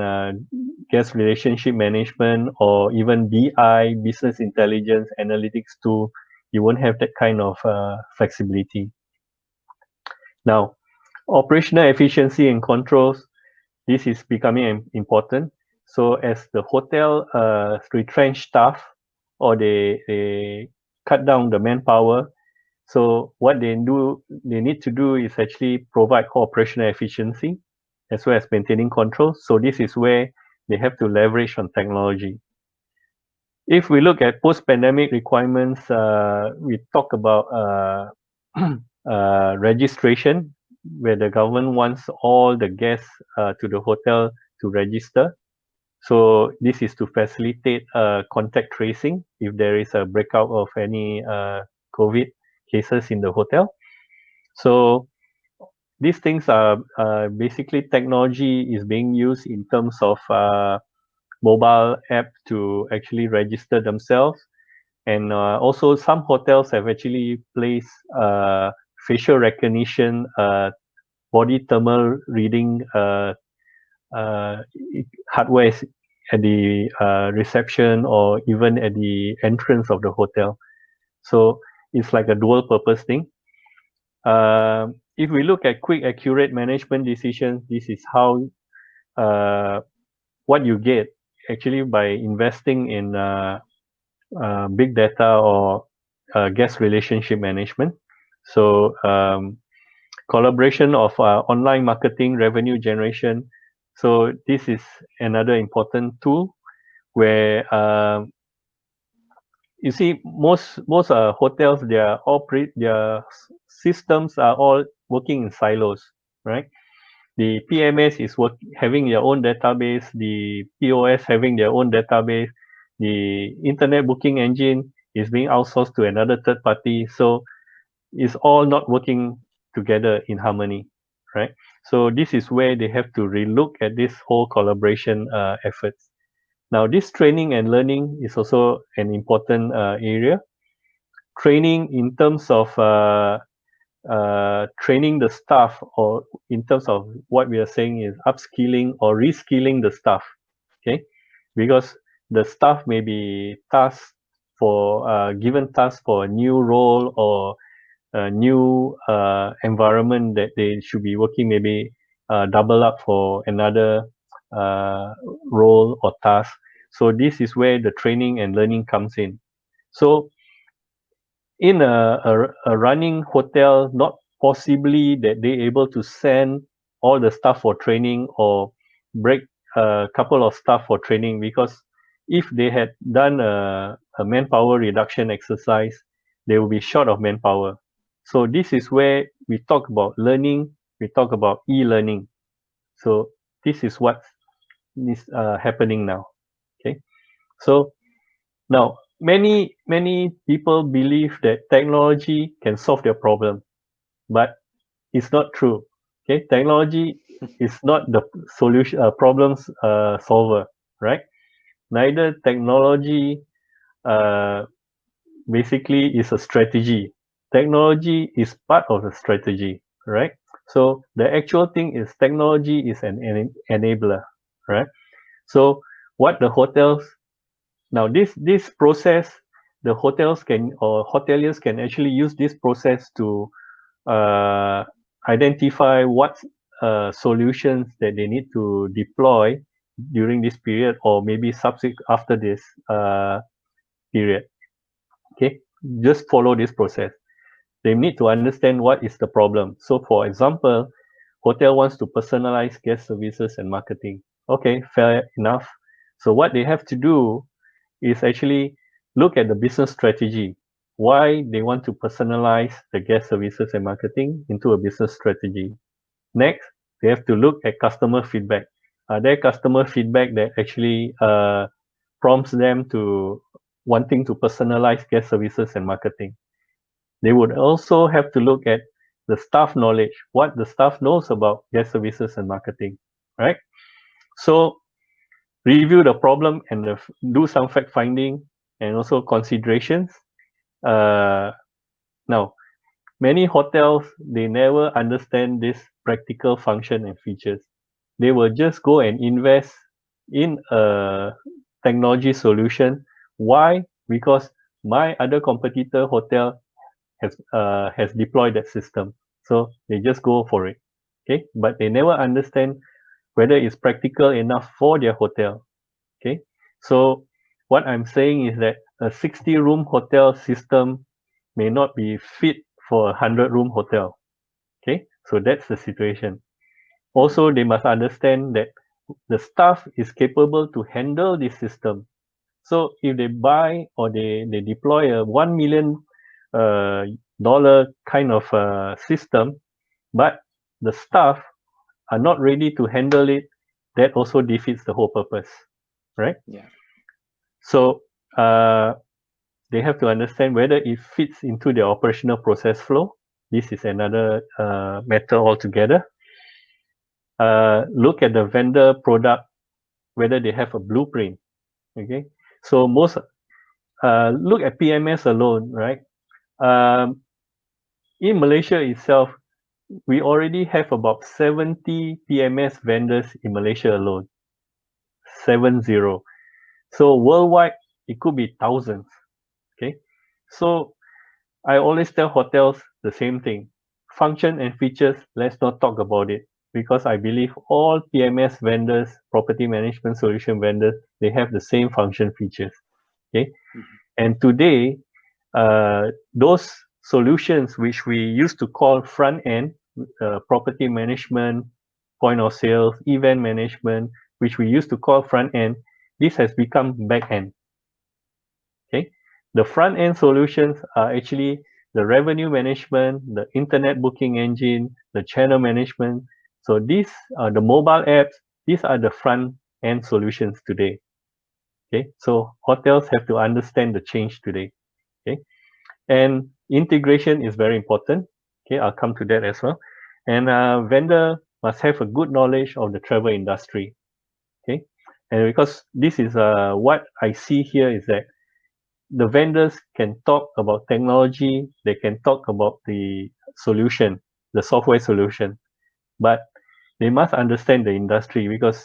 guest relationship management or even BI, business intelligence analytics tool, you won't have that kind of flexibility. Now, operational efficiency and controls, this is becoming important. So as the hotel retrench staff or they cut down the manpower, so what they need to do is actually provide operational efficiency as well as maintaining control. So this is where they have to leverage on technology. If we look at post-pandemic requirements, we talk about registration, where the government wants all the guests to the hotel to register. So this is to facilitate contact tracing if there is a breakout of any COVID cases in the hotel. So these things are basically technology is being used in terms of mobile app to actually register themselves. And also some hotels have actually placed facial recognition, body thermal reading uh, hardware at the reception or even at the entrance of the hotel. So it's like a dual purpose thing. If we look at quick, accurate management decisions, this is how what you get actually by investing in big data or guest relationship management. So collaboration of online marketing, revenue generation. So this is another important tool where you see most hotels their systems are all working in silos, right? The PMS is having their own database, the POS having their own database, the internet booking engine is being outsourced to another third party. So it's all not working together in harmony, right? So this is where they have to relook at this whole collaboration efforts. Now, this training and learning is also an important area. Training in terms of training the staff, or in terms of what we are saying is upskilling or reskilling the staff, okay? Because the staff may be tasked for given task for a new role or a new environment that they should be working, maybe double up for another role or task. So this is where the training and learning comes in. So in a running hotel, not possibly that they able to send all the staff for training or break a couple of staff for training, because if they had done a manpower reduction exercise, they will be short of manpower. So this is where we talk about learning, we talk about e-learning. So this is what is happening now. Okay. So now many people believe that technology can solve their problem, but it's not true. Okay, technology is not the solution problems solver, right? Neither technology uh, basically is a strategy. Technology is part of the strategy, right? So the actual thing is technology is an enabler, right? So what the hotels now this process, the hotels can or hoteliers can actually use this process to uh, identify what solutions that they need to deploy during this period or maybe subsequent after this period. Okay, just follow this process. They need to understand what is the problem. So, for example, hotel wants to personalize guest services and marketing. Okay, fair enough. So, what they have to do is actually look at the business strategy. Why they want to personalize the guest services and marketing into a business strategy. Next, they have to look at customer feedback. Are there customer feedback that actually prompts them to wanting to personalize guest services and marketing? They would also have to look at the staff knowledge, what the staff knows about guest services and marketing, right? So review the problem and do some fact finding and also considerations. Uh, Now, many hotels, they never understand this practical function and features. They will just go and invest in a technology solution. Why? Because my other competitor hotel has deployed that system. So they just go for it. Okay. But they never understand whether it's practical enough for their hotel. Okay. So what I'm saying is that a 60 room hotel system may not be fit for a 100-room hotel. Okay. So that's the situation. Also, they must understand that the staff is capable to handle this system. So if they buy or they deploy a $1 million kind of system, but the staff are not ready to handle it, that also defeats the whole purpose, right? Yeah. So they have to understand whether it fits into their operational process flow. This is another matter altogether. Look at the vendor product, whether they have a blueprint. Okay, so most look at PMS alone, right? Um, in Malaysia itself, we already have about 70 PMS vendors in Malaysia alone. 70. So worldwide, it could be thousands. Okay. So I always tell hotels the same thing. Function and features, let's not talk about it. Because I believe all PMS vendors, property management solution vendors, they have the same function features. Okay. Mhm. And today, those solutions which we used to call front end, property management, point of sales, event management, which we used to call front end, this has become back end. Okay, the front end solutions are actually the revenue management, the internet booking engine, the channel management. So these are the mobile apps. These are the front end solutions today. Okay, so hotels have to understand the change today. Okay, and integration is very important. Okay, I'll come to that as well. And vendor must have a good knowledge of the travel industry. Okay, and because this is what I see here is that the vendors can talk about technology, they can talk about the solution, the software solution, but they must understand the industry because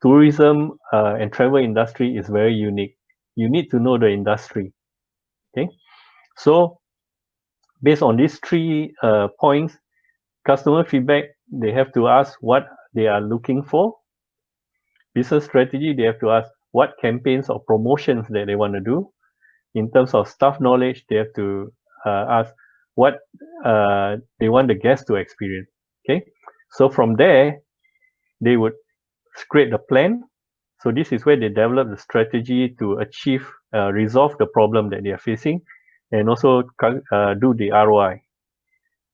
tourism and travel industry is very unique. You need to know the industry. Okay, so based on these three points, customer feedback, they have to ask what they are looking for. Business strategy, they have to ask what campaigns or promotions that they want to do. In terms of staff knowledge, they have to ask what they want the guest to experience. Okay, so from there, they would create the plan. So this is where they develop the strategy to achieve, resolve the problem that they are facing, and also do the ROI.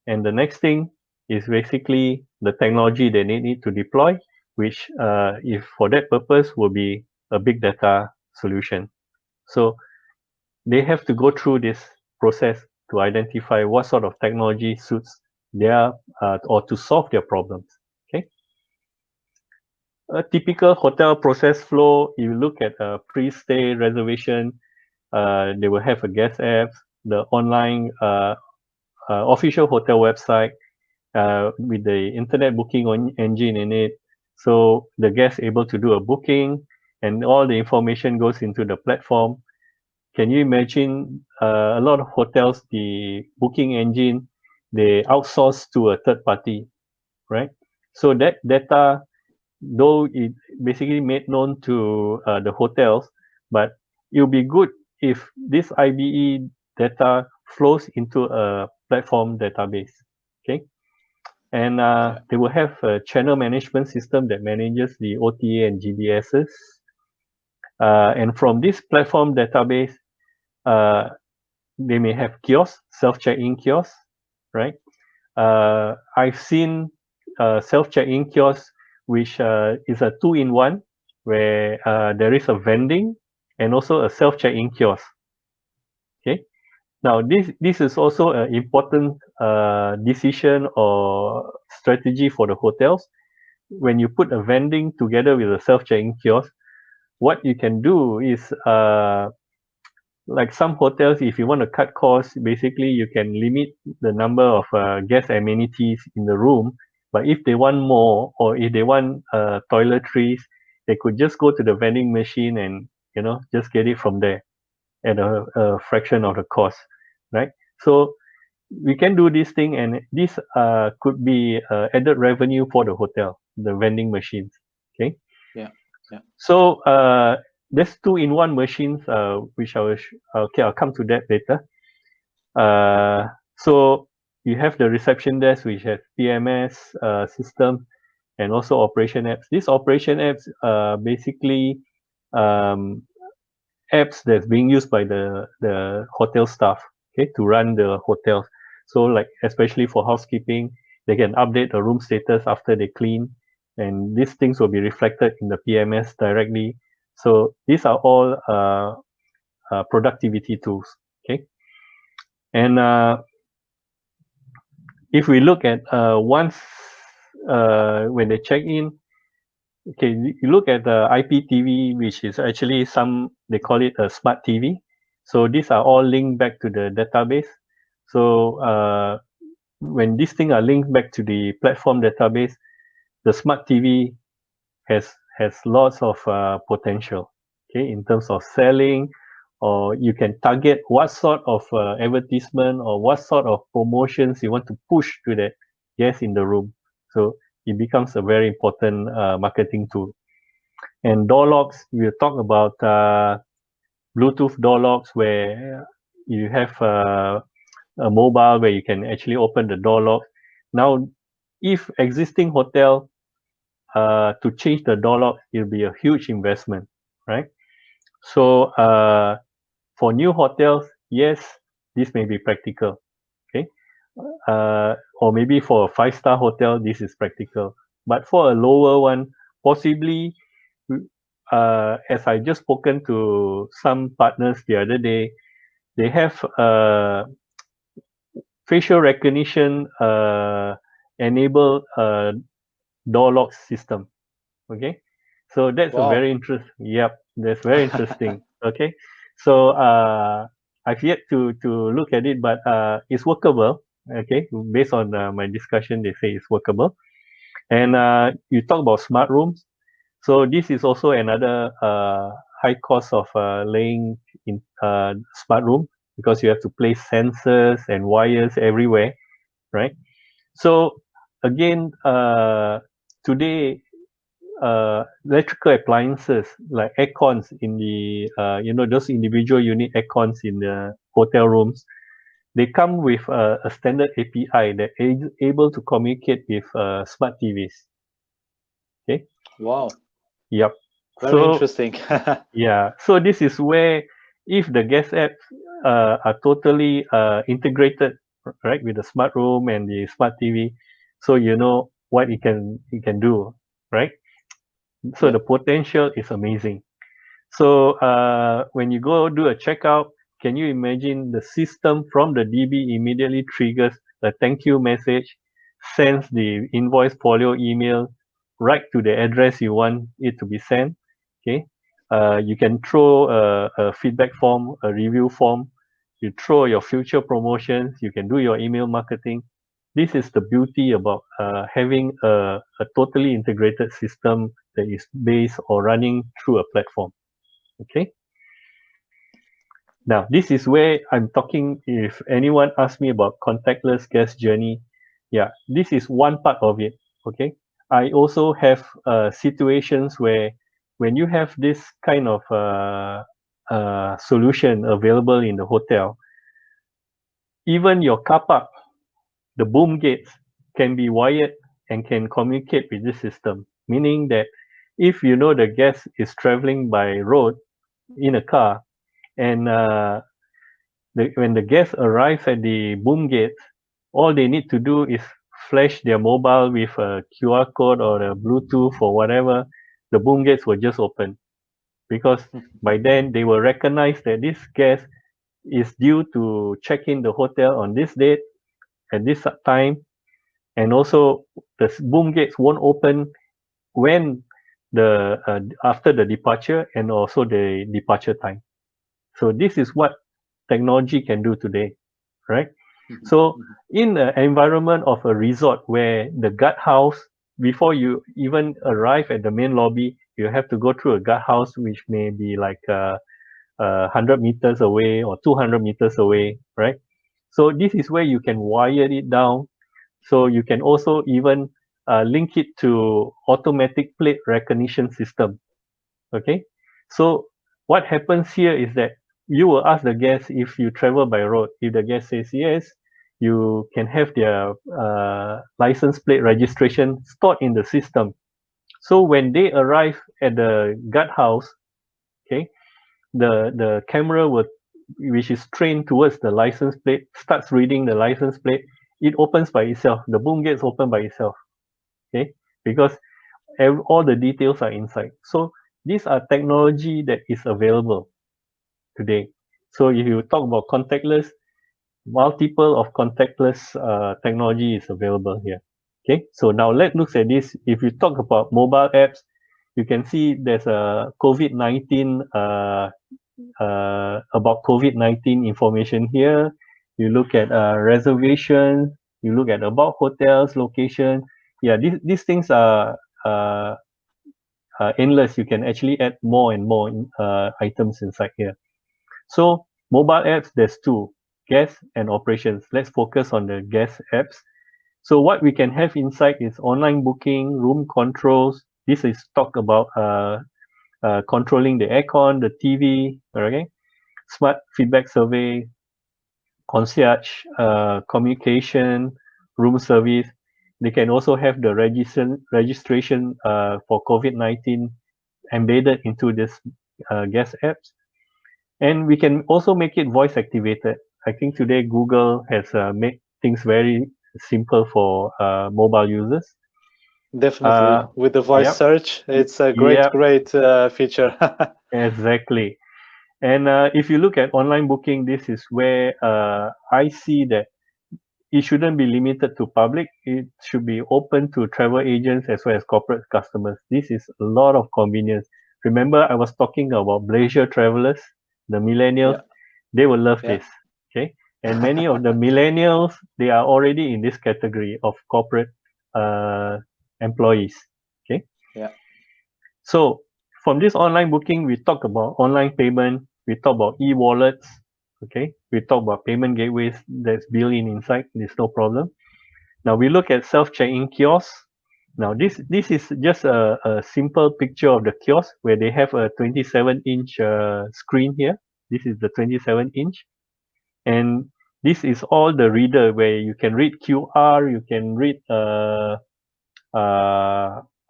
And the next thing is basically the technology they need to deploy, which, if for that purpose, will be a big data solution. So they have to go through this process to identify what sort of technology suits their, or to solve their problems. Okay. A typical hotel process flow, you look at a pre-stay reservation, they will have a guest app, the online, official hotel website, with the internet booking engine in it. So the guest able to do a booking and all the information goes into the platform. Can you imagine, a lot of hotels, the booking engine, they outsource to a third party, right? So that data, though it basically made known to, the hotels, but it will be good if this IBE data flows into a platform database. Okay. And Yeah. they will have a channel management system that manages the OTA and GDSs. And from this platform database, uh, they may have kiosks, self-check-in kiosks, right? I've seen, self-check-in kiosks, which, is a two-in-one, where, there is a vending and also a self-check-in kiosk. Okay. Now, this is also an important, decision or strategy for the hotels. When you put a vending together with a self-check-in kiosk, what you can do is, like some hotels, if you want to cut costs, basically you can limit the number of, guest amenities in the room. But if they want more, or if they want, toiletries, they could just go to the vending machine and, just get it from there at a fraction of the cost, right? So we can do this thing, and this, could be, added revenue for the hotel, the vending machines. Okay. Yeah. Yeah. So, there's two-in-one machines, which okay, I'll come to that later. So you have the reception desk, which has PMS, system, and also operation apps. These operation apps are basically, um, apps that's being used by the hotel staff, okay, to run the hotels. So like especially for housekeeping, they can update the room status after they clean, and these things will be reflected in the PMS directly. So these are all, productivity tools. Okay. And if we look at, once, when they check in, okay, you look at the IPTV, which is actually they call it a smart TV. So these are all linked back to the database. So, when these things are linked back to the platform database, the smart TV has lots of, potential. Okay, in terms of selling, or you can target what sort of, advertisement or what sort of promotions you want to push to the guests in the room. So it becomes a very important, marketing tool. And door locks, we'll talk about, Bluetooth door locks, where you have, a mobile where you can actually open the door lock. Now, if existing hotel, to change the door lock, it'll be a huge investment, right? So, for new hotels, yes, this may be practical, okay? Or maybe for a five-star hotel, this is practical. But for a lower one, possibly, as I just spoken to some partners the other day, they have a facial recognition, enabled, door lock system. Okay, so that's a very Wow. interesting. Yep, that's very interesting. Okay, so, I've yet to look at it, but, it's workable. Okay, based on, my discussion, they say it's workable. And, you talk about smart rooms. So this is also another, high cost of, laying in, smart room, because you have to place sensors and wires everywhere, right? So again, today, electrical appliances like aircons in the, those individual unit aircons in the hotel rooms, they come with a standard API that is able to communicate with, smart TVs. Okay. Wow. Yep. Very So interesting. yeah, so this is where if the guest apps are totally integrated, right, with the smart room and the smart TV, so you know what it can do, right? So Yeah. the potential is amazing. So when you go do a checkout, can you imagine the system from the DB immediately triggers a thank you message, sends the invoice folio email right to the address you want it to be sent. Okay, you can throw a feedback form, a review form. You throw your future promotions. You can do your email marketing. This is the beauty about having a totally integrated system that is based or running through a platform. Okay. Now, this is where I'm talking. If anyone asks me about contactless guest journey, yeah, this is one part of it. Okay. I also have situations where when you have this kind of solution available in the hotel, even your car park, the boom gates can be wired and can communicate with this system, meaning that if you know the guest is traveling by road in a car and when the guests arrive at the boom gate, all they need to do is flash their mobile with a QR code or a Bluetooth or whatever. The boom gates will just open because by then they will recognize that this guest is due to check in the hotel on this date at this time, and also the boom gates won't open when the after the departure and also the departure time. So this is what technology can do today, right? So in an environment of a resort where the guard house, before you even arrive at the main lobby, you have to go through a guard house which may be like 100 meters away or 200 meters away, right? So this is where you can wire it down. So you can also even link it to automatic plate recognition system. Okay, so what happens here is that you will ask the guest if you travel by road. If the guest says yes, you can have their license plate registration stored in the system. So when they arrive at the guard house, okay, the camera will, which is trained towards the license plate, starts reading the license plate. It opens by itself. The boom gates open by itself. Okay, because all the details are inside. So these are technology that is available today. So if you talk about contactless, multiple of contactless technology is available here. Okay, so now let's look at this. If you talk about mobile apps, you can see there's a COVID-19 about COVID-19 information here. You look at reservations, you look at about hotels, location. Yeah, these things are uh, endless. You can actually add more and more items inside here. So mobile apps, there's two, guest and operations. Let's focus on the guest apps. So what we can have inside is online booking, room controls. This is talk about controlling the aircon, the TV, okay? Smart feedback survey, concierge, communication, room service. They can also have the registration for COVID-19 embedded into this guest apps. And we can also make it voice activated. I think today Google has made things very simple for mobile users. Definitely. Uh, With the voice yep, search, it's a great, yep, great feature. exactly. And if you look at online booking, this is where I see that it shouldn't be limited to public. It should be open to travel agents as well as corporate customers. This is a lot of convenience. Remember, I was talking about leisure travelers, the millennials. Yeah. They will love Yeah. this. Okay, and many of the millennials, they are already in this category of corporate uh, employees. Okay, Yeah. so from this online booking, we talk about online payment, we talk about e-wallets. Okay, we talk about payment gateways that's built in inside. There's no problem. Now we look at self check-in kiosks. Now this is just a simple picture of the kiosk where they have a 27-inch screen here. This is the 27-inch, and this is all the reader where you can read QR, you can read uh,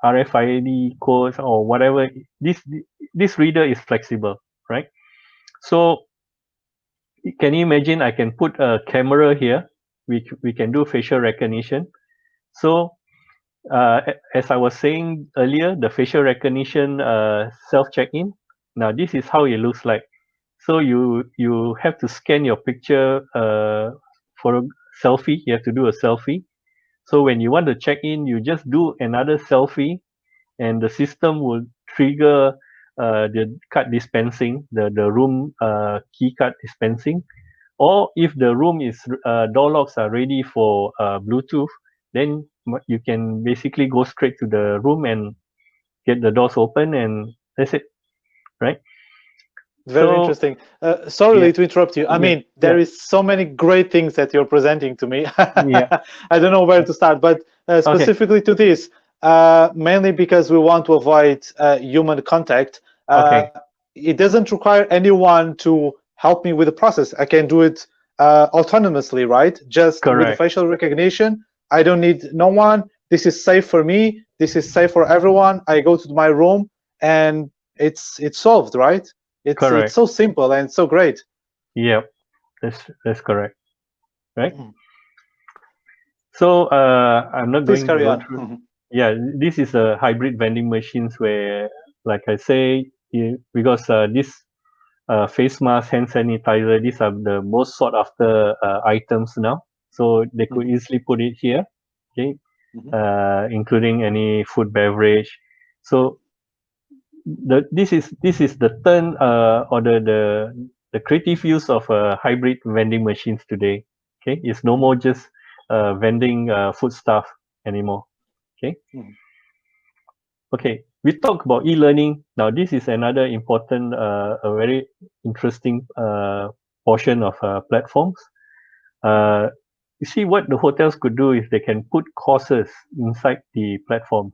RFID codes or whatever. This reader is flexible, right? So can you imagine? I can put a camera here. We can do facial recognition. So as I was saying earlier, the facial recognition self check-in. Now this is how it looks like. So you have to scan your picture for a selfie. You have to do a selfie. So when you want to check in, you just do another selfie, and the system will trigger the card dispensing, the room key card dispensing. Or if the room is door locks are ready for Bluetooth, then you can basically go straight to the room and get the doors open, and that's it, right? Very So interesting. Sorry yeah, to interrupt you. I yeah, mean, there yeah, is so many great things that you're presenting to me. yeah. I don't know where to start, but Okay, specifically to this, mainly because we want to avoid human contact. okay, It doesn't require anyone to help me with the process. I can do it autonomously, right? Just with the correct. facial recognition. I don't need no one. This is safe for me. This is safe for everyone. I go to my room and it's solved, right? It's Correct. so simple and so great. Yep, that's correct. Right. Mhm. So I'm not Please going to carry go on. through. Mhm. Yeah, this is a hybrid vending machines where, like I say, because this face mask, hand sanitizer, these are the most sought after items now. So they could Mhm. easily put it here, okay, Mhm. including any food beverage. So this is the turn or the creative use of hybrid vending machines today. Okay, it's no more Mhm. just vending food stuff anymore. Okay, Mhm. okay. We talk about e-learning. Now this is another important, a very interesting portion of platforms. Mhm. Uh, you see what the hotels could do is they can put courses inside the platform.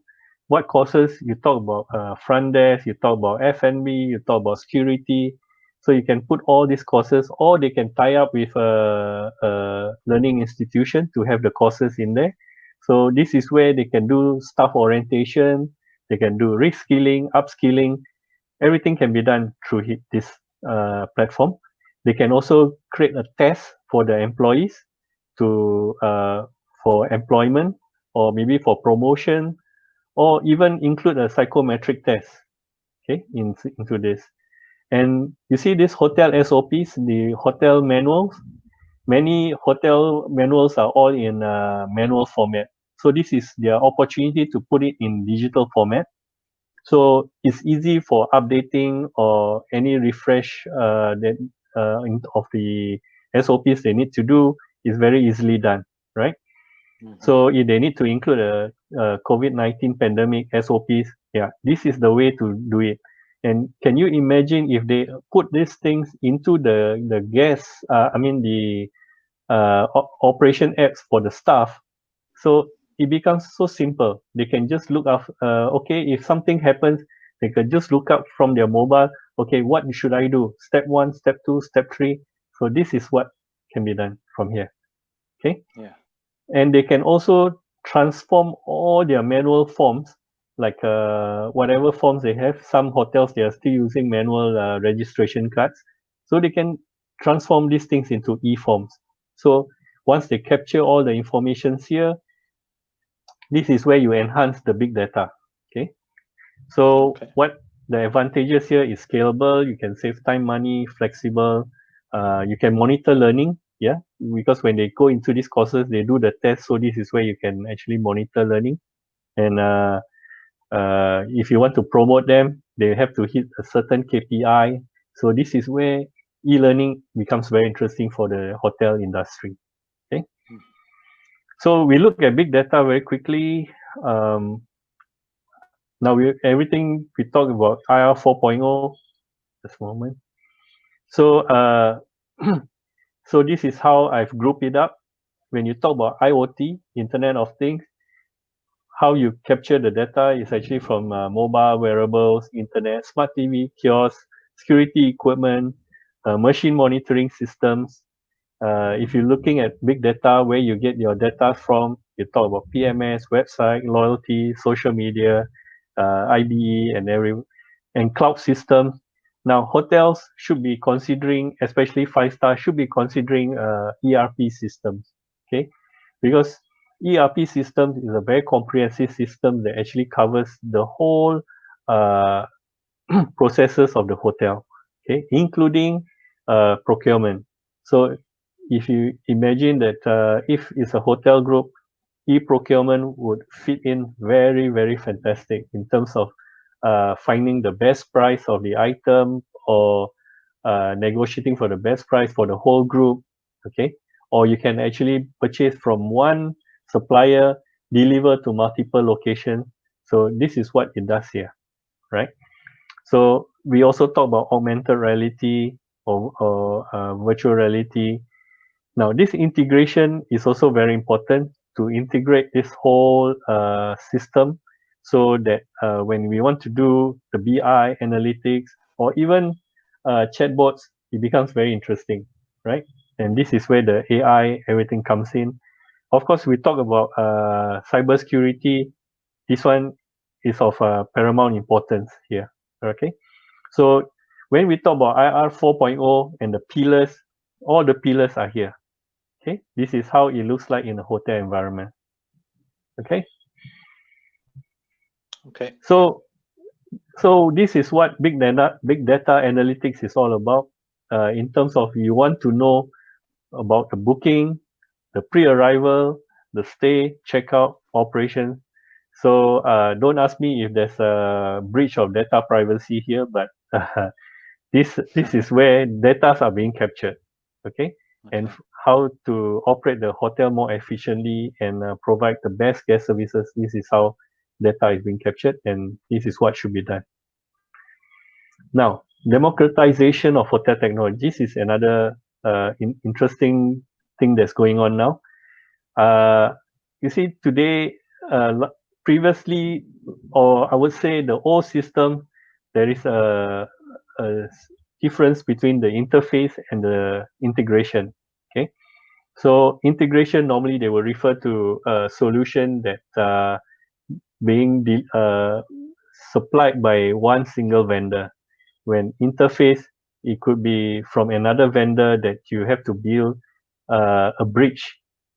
What courses? You talk about front desk, you talk about F&B, you talk about security. So you can put all these courses, or they can tie up with a learning institution to have the courses in there. So this is where they can do staff orientation, they can do reskilling, upskilling. Everything can be done through this platform. They can also create a test for the employees to for employment, or maybe for promotion, or even include a psychometric test, okay, into this. And you see this hotel SOPs, the hotel manuals. Many hotel manuals are all in manual format. So this is their opportunity to put it in digital format. So it's easy for updating or any refresh of the SOPs they need to do is very easily done, right? Mhm. So if they need to include a COVID-19 pandemic SOPs, yeah, this is the way to do it. And can you imagine if they put these things into the guest, I mean the operation apps for the staff? So it becomes so simple. They can just look up, okay, if something happens, they can just look up from their mobile, okay, what should I do? Step one, step two, step three. So this is what can be done from here. Okay. Yeah. And they can also transform all their manual forms, like whatever forms they have. Some hotels, they are still using manual registration cards. So they can transform these things into e-forms. So once they capture all the information here, this is where you enhance the big data. Okay. So Okay. what the advantages here is scalable. You can save time, money, flexible. You can monitor learning. Yeah, because when they go into these courses, they do the test. So this is where you can actually monitor learning. And if you want to promote them, they have to hit a certain KPI. So this is where e-learning becomes very interesting for the hotel industry. Okay. Mhm. So we look at big data very quickly. Um, Now everything we talk about IR 4.0. Just a moment. So so this is how I've grouped it up. When you talk about IoT, Internet of Things, how you capture the data is actually from mobile wearables, internet, smart TV, kiosks, security equipment, machine monitoring systems. If you're looking at big data, where you get your data from, you talk about PMS, website, loyalty, social media, IBE, and cloud systems. Now, hotels should be considering, especially five-star, should be considering ERP systems, okay? Because ERP system is a very comprehensive system that actually covers the whole uh, processes of the hotel, okay, including procurement. So if you imagine that if it's a hotel group, e-procurement would fit in very, very fantastic in terms of finding the best price of the item or negotiating for the best price for the whole group, okay? Or you can actually purchase from one supplier, deliver to multiple locations. So this is what it does here, right? So we also talk about augmented reality or virtual reality. Now, this integration is also very important to integrate this whole system so that when we want to do the BI analytics or even chatbots, it becomes very interesting, right? And this is where the AI, everything comes in. Of course, we talk about cybersecurity. This one is of paramount importance here, okay? So when we talk about IR 4.0 and the pillars, all the pillars are here. Okay, this is how it looks like in a hotel environment. Okay, Okay. so this is what big data analytics is all about. In terms of you want to know about the booking, the pre-arrival, the stay, checkout, operation. So don't ask me if there's a breach of data privacy here, but this is where data are being captured, okay, and Okay. how to operate the hotel more efficiently and provide the best guest services. This is how data is being captured, and this is what should be done. Now, democratization of hotel technology. This is another interesting thing that's going on now. uh, you see today, previously, or I would say the old system, there is a difference between the interface and the integration. Okay, so integration, normally they will refer to a solution that being supplied by one single vendor. When interface, it could be from another vendor that you have to build a bridge,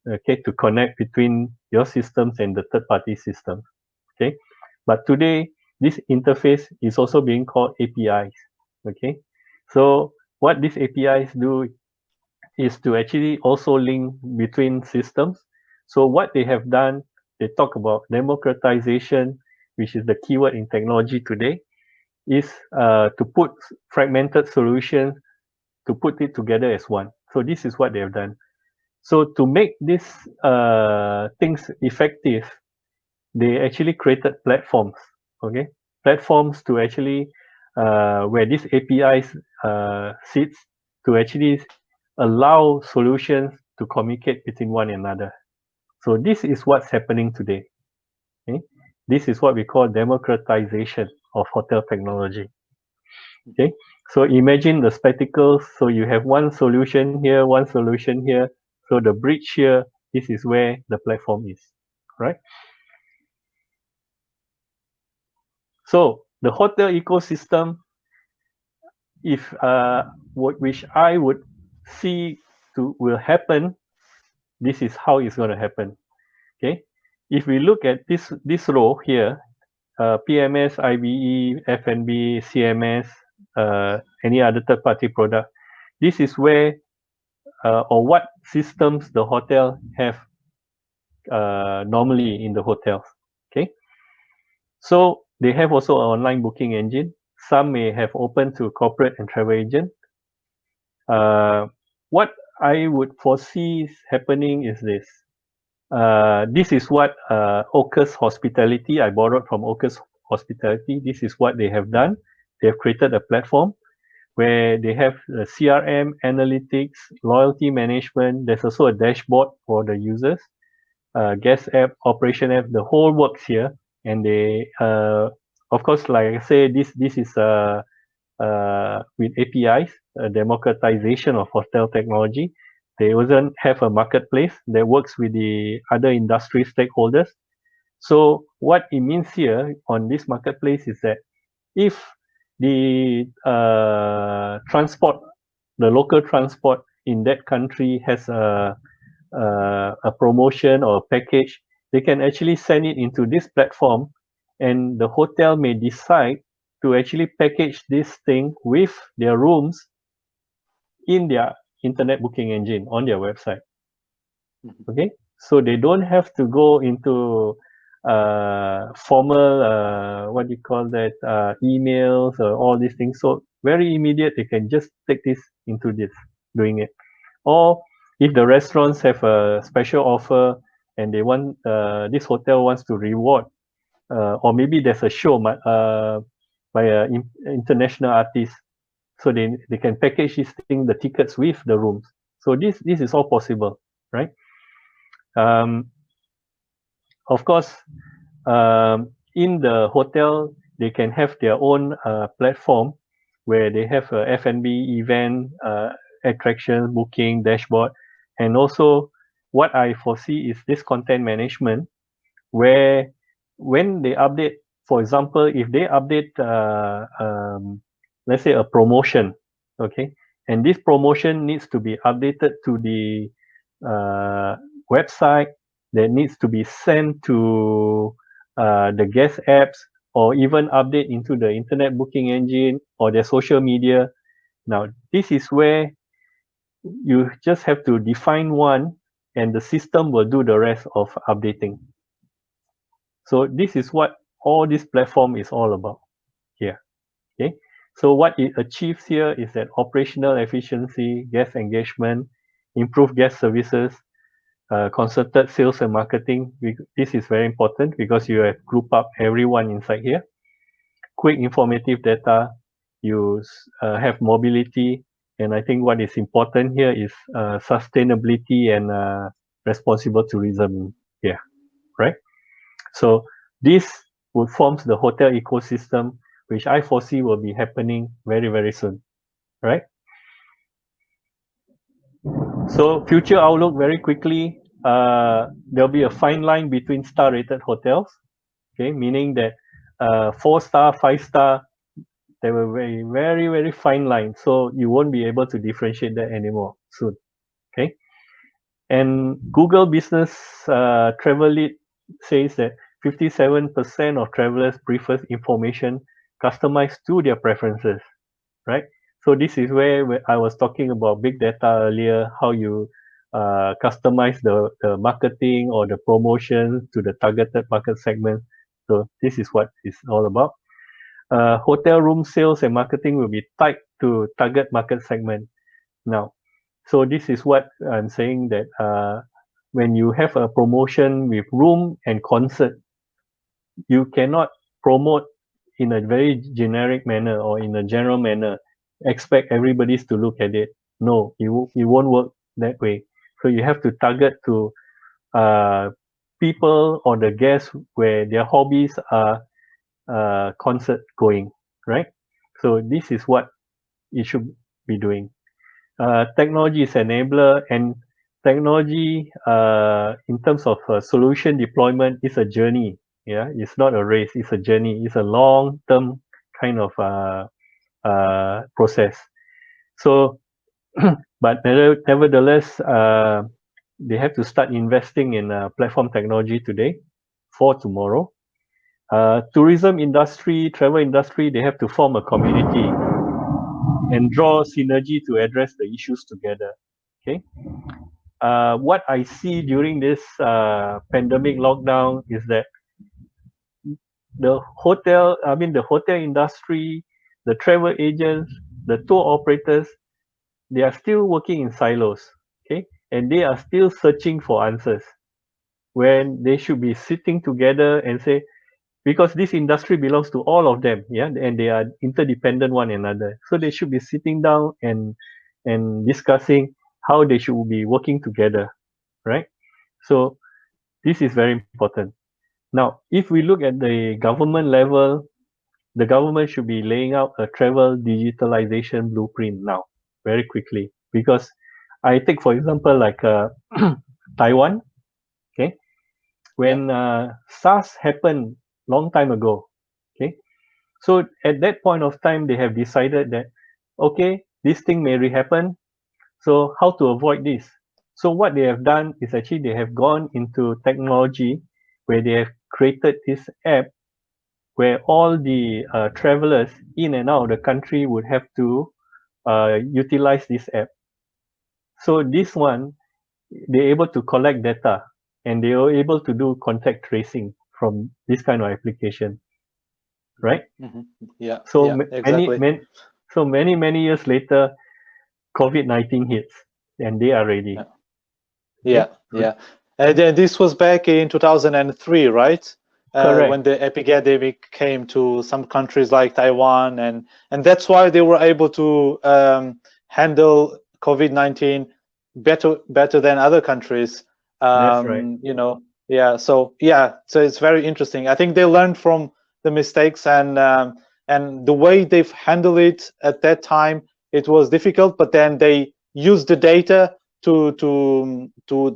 okay, to connect between your systems and the third party system, okay. But today, this interface is also being called APIs, okay. So what these APIs do is to actually also link between systems. So what they have done, they talk about democratization, which is the keyword in technology today, is to put fragmented solutions, to put it together as one. So this is what they have done. So to make these things effective, they actually created platforms. Okay, platforms to actually where these APIs sits to actually allow solutions to communicate between one another. So this is what's happening today. Okay? This is what we call democratization of hotel technology. Okay, so imagine the spectacles. So you have one solution here, one solution here. So the bridge here, this is where the platform is, right? So the hotel ecosystem, if which I would see to will happen, this is how it's going to happen. Okay, if we look at this row here, PMS, IBE, F&B, CMS, any other third party product, this is where or what systems the hotel have normally in the hotels. Okay, so they have also an online booking engine. Some may have open to corporate and travel agent. What I would foresee happening is this. This is what Ocus Hospitality, I borrowed from Ocus Hospitality. This is what they have done. They have created a platform where they have the CRM, analytics, loyalty management. There's also a dashboard for the users, guest app, operation app, the whole works here. And they, of course, like I say, this is with APIs, democratization of hotel technology. They also have a marketplace that works with the other industry stakeholders. So what it means here on this marketplace is that if the transport, the local transport in that country has a promotion or a package, they can actually send it into this platform, and the hotel may decide to actually package this thing with their rooms in their internet booking engine on their website. Okay, so they don't have to go into formal what do you call that, emails or all these things. So very immediate, they can just take this into this, doing it. Or if the restaurants have a special offer and they want this hotel wants to reward, or maybe there's a show by an international artist, so they can package this thing, the tickets with the rooms. So this is all possible, right? um, of course, in the hotel, they can have their own platform where they have a F&B event, attraction, booking, dashboard. And also, what I foresee is this content management, where when they update, for example, if they update, let's say a promotion, okay, and this promotion needs to be updated to the uh, website, that needs to be sent to the guest apps, or even update into the internet booking engine or their social media. Now, this is where you just have to define one, and the system will do the rest of updating. So this is what all this platform is all about here. Okay. So what it achieves here is that operational efficiency, guest engagement, improved guest services, concerted sales and marketing. This is very important because you have group up everyone inside here. Quick informative data, you have mobility, and I think what is important here is sustainability and responsible tourism here, right? So this would forms the hotel ecosystem, which I foresee will be happening very, very soon, right? So future outlook very quickly, there'll be a fine line between star rated hotels, okay, meaning that 4-star, 5-star, there will be very, very fine line. So you won't be able to differentiate that anymore soon, okay? And Google Business Travel Lead says that 57% of travelers prefer information customized to their preferences, right? So this is where I was talking about big data earlier, how you customize the marketing or the promotion to the targeted market segment. So this is what it's all about. Hotel room sales and marketing will be tied to target market segment. Now, so this is what I'm saying, that when you have a promotion with room and concert, you cannot promote in a very generic manner or in a general manner, expect everybody to look at it. No, it won't work that way. So you have to target to uh, people or the guests where their hobbies are concert going, right? So this is what you should be doing. Technology is enabler, and technology in terms of solution deployment is a journey. Yeah, it's not a race, it's a journey, it's a long term kind of process. So but nevertheless, they have to start investing in platform technology today for tomorrow. Tourism industry, travel industry, they have to form a community and draw synergy to address the issues together. Okay. What I see during this pandemic lockdown is that the hotel industry, the travel agents, the tour operators, they are still working in silos, okay, and they are still searching for answers when they should be sitting together and say, because this industry belongs to all of them, yeah, and they are interdependent one another, so they should be sitting down and discussing how they should be working together, right? So this is very important. Now, if we look at the government level, the government should be laying out a travel digitalization blueprint now, very quickly, because I take for example like Taiwan. Okay, Yeah. when SARS happened long time ago. Okay, so at that point of time, they have decided that okay, this thing may rehappen. So how to avoid this? So what they have done is actually they have gone into technology where they have created this app where all the travelers in and out of the country would have to utilize this app. So this one, they're able to collect data and they are able to do contact tracing from this kind of application, right? Hmm. Yeah. So Yeah. many, Exactly. many, so many years later, COVID-19 hits and they are Yeah. ready. Yeah. Okay, Yeah. And then this was back in 2003, right? When correct. the epidemic came to some countries like Taiwan, and that's why they were able to handle COVID-19 better than other countries. That's right. Yeah. So yeah. So it's very interesting. I think they learned from the mistakes, and the way they've handled it at that time. It was difficult, but then they used the data to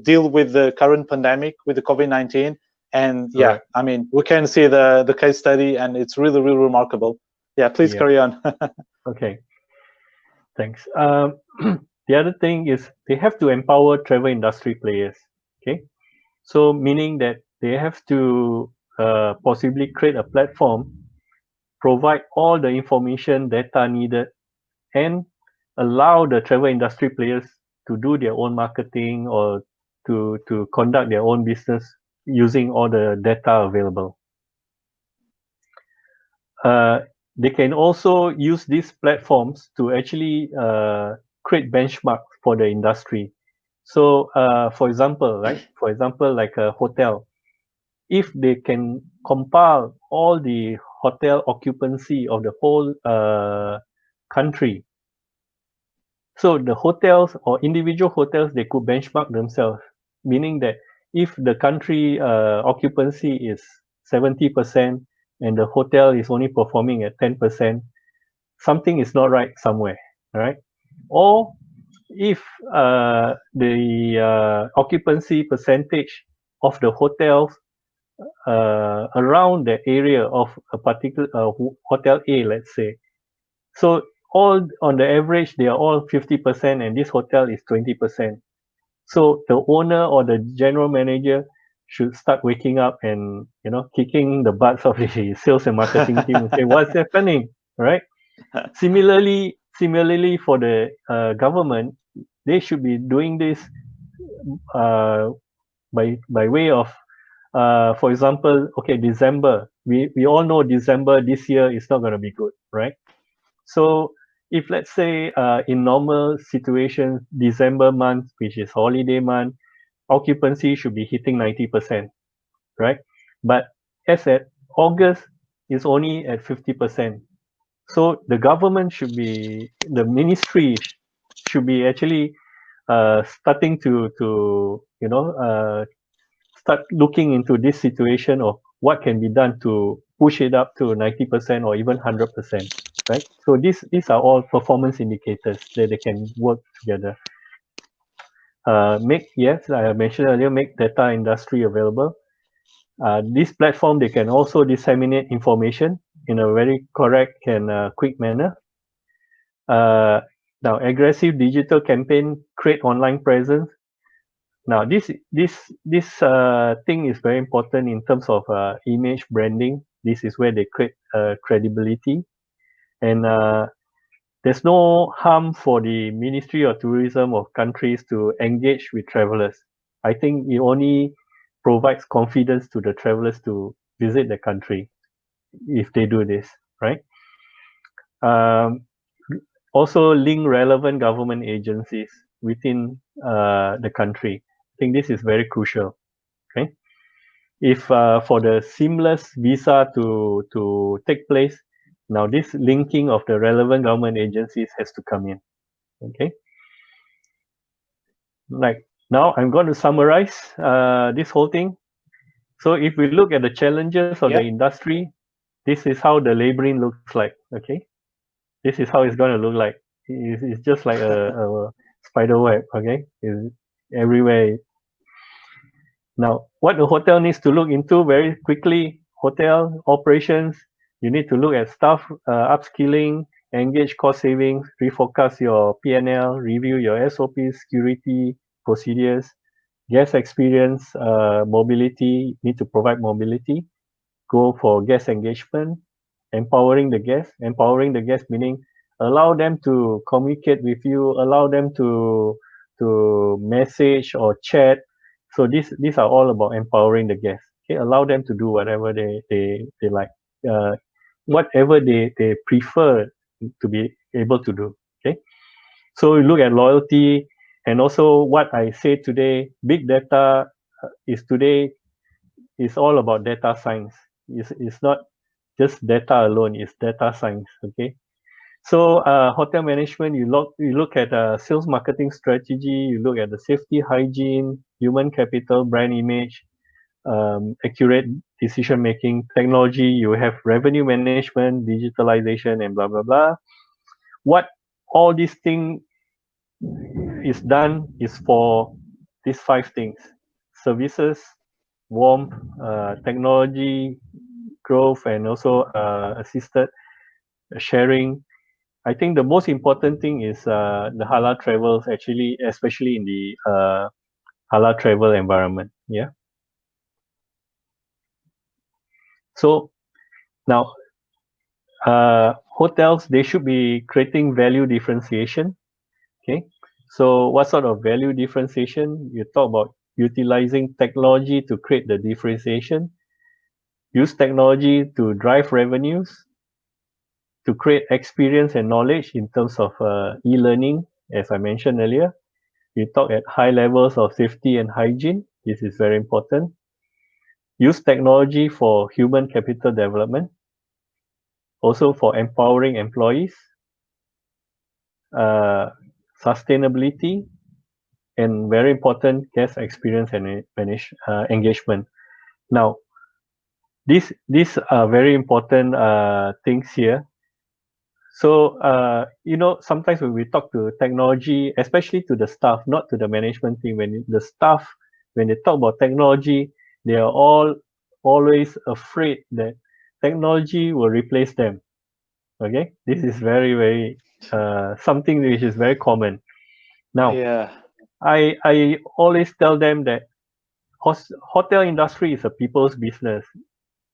deal with the current pandemic with the COVID-19. And yeah, Correct. I mean, we can see the case study, and it's really remarkable. Yeah, please Yeah. carry on. Okay. Thanks. The other thing is they have to empower travel industry players. Okay. So meaning that they have to possibly create a platform, provide all the information data needed, and allow the travel industry players to do their own marketing or to conduct their own business using all the data available. Uh, they can also use these platforms to actually create benchmarks for the industry. So, for example, right? For example, like a hotel, if they can compile all the hotel occupancy of the whole country, so the hotels or individual hotels they could benchmark themselves, meaning that if the country occupancy is 70% and the hotel is only performing at 10%, something is not right somewhere, right? Or if the occupancy percentage of the hotels around the area of a particular hotel A, let's say, so all on the average they are all 50% and this hotel is 20%. So the owner or the general manager should start waking up and kicking the butts of the sales and marketing team and say what's happening, right? Similarly for the government, they should be doing this uh, by way of, for example, okay, December. We all know December this year is not going to be good, right? So if let's say in normal situations, December month, which is holiday month, occupancy should be hitting 90%, right? But as at August, is only at 50%. So the government should be, the ministry should be actually starting to start looking into this situation of what can be done to push it up to 90% or even 100%, right? So these are all performance indicators that they can work together. Make, yes, I mentioned earlier, make data industry available. This platform, they can also disseminate information in a very correct and quick manner. Uh, Now, aggressive digital campaign, create online presence. Now, this thing is very important in terms of image branding. This is where they create credibility, and there's no harm for the Ministry of Tourism of countries to engage with travelers. I think it only provides confidence to the travelers to visit the country if they do this, right? Um, Also link relevant government agencies within the country. I think this is very crucial. Okay, if for the seamless visa to take place, now this linking of the relevant government agencies has to come in. Okay, like now I'm going to summarize this whole thing. So if we look at the challenges of the Yeah. industry, this is how the labeling looks like. Okay, this is how it's going to look like. It's just like spider web. Okay, is everywhere. Now, what the hotel needs to look into very quickly, hotel operations, you need to look at staff upskilling, engage cost savings, reforecast your P&L, review your SOPs, security procedures, guest experience, mobility, need to provide mobility, go for guest engagement, empowering the guest meaning allow them to communicate with you, allow them to message or chat. So these are all about empowering the guests. Okay, allow them to do whatever they like, uh, whatever they prefer to be able to do. Okay, so we look at loyalty, and also what I say today, big data is today is all about data science. It's not just data alone, it's data science. Okay, so hotel management, you look at sales marketing strategy, you look at the safety, hygiene, human capital, brand image, accurate decision making, technology, you have revenue management, digitalization, and blah blah blah. What all these things is done is for these five things: services, warmth, technology, growth, and also assisted sharing. I think the most important thing is the halal travels, actually, especially in the halal travel environment. Yeah. So now, hotels, they should be creating value differentiation. Okay. So what sort of value differentiation? You talk about utilizing technology to create the differentiation, use technology to drive revenues, to create experience and knowledge in terms of e-learning, as I mentioned earlier. We talk at high levels of safety and hygiene. This is very important. Use technology for human capital development, also for empowering employees, uh, sustainability, and very important, guest experience and engagement. Now, these are very important things here. So, sometimes when we talk to technology, especially to the staff, not to the management team, when the staff, when they talk about technology, they are all always afraid that technology will replace them. Okay, this is very, very something which is very common. Now, Yeah. I always tell them that hotel industry is a people's business.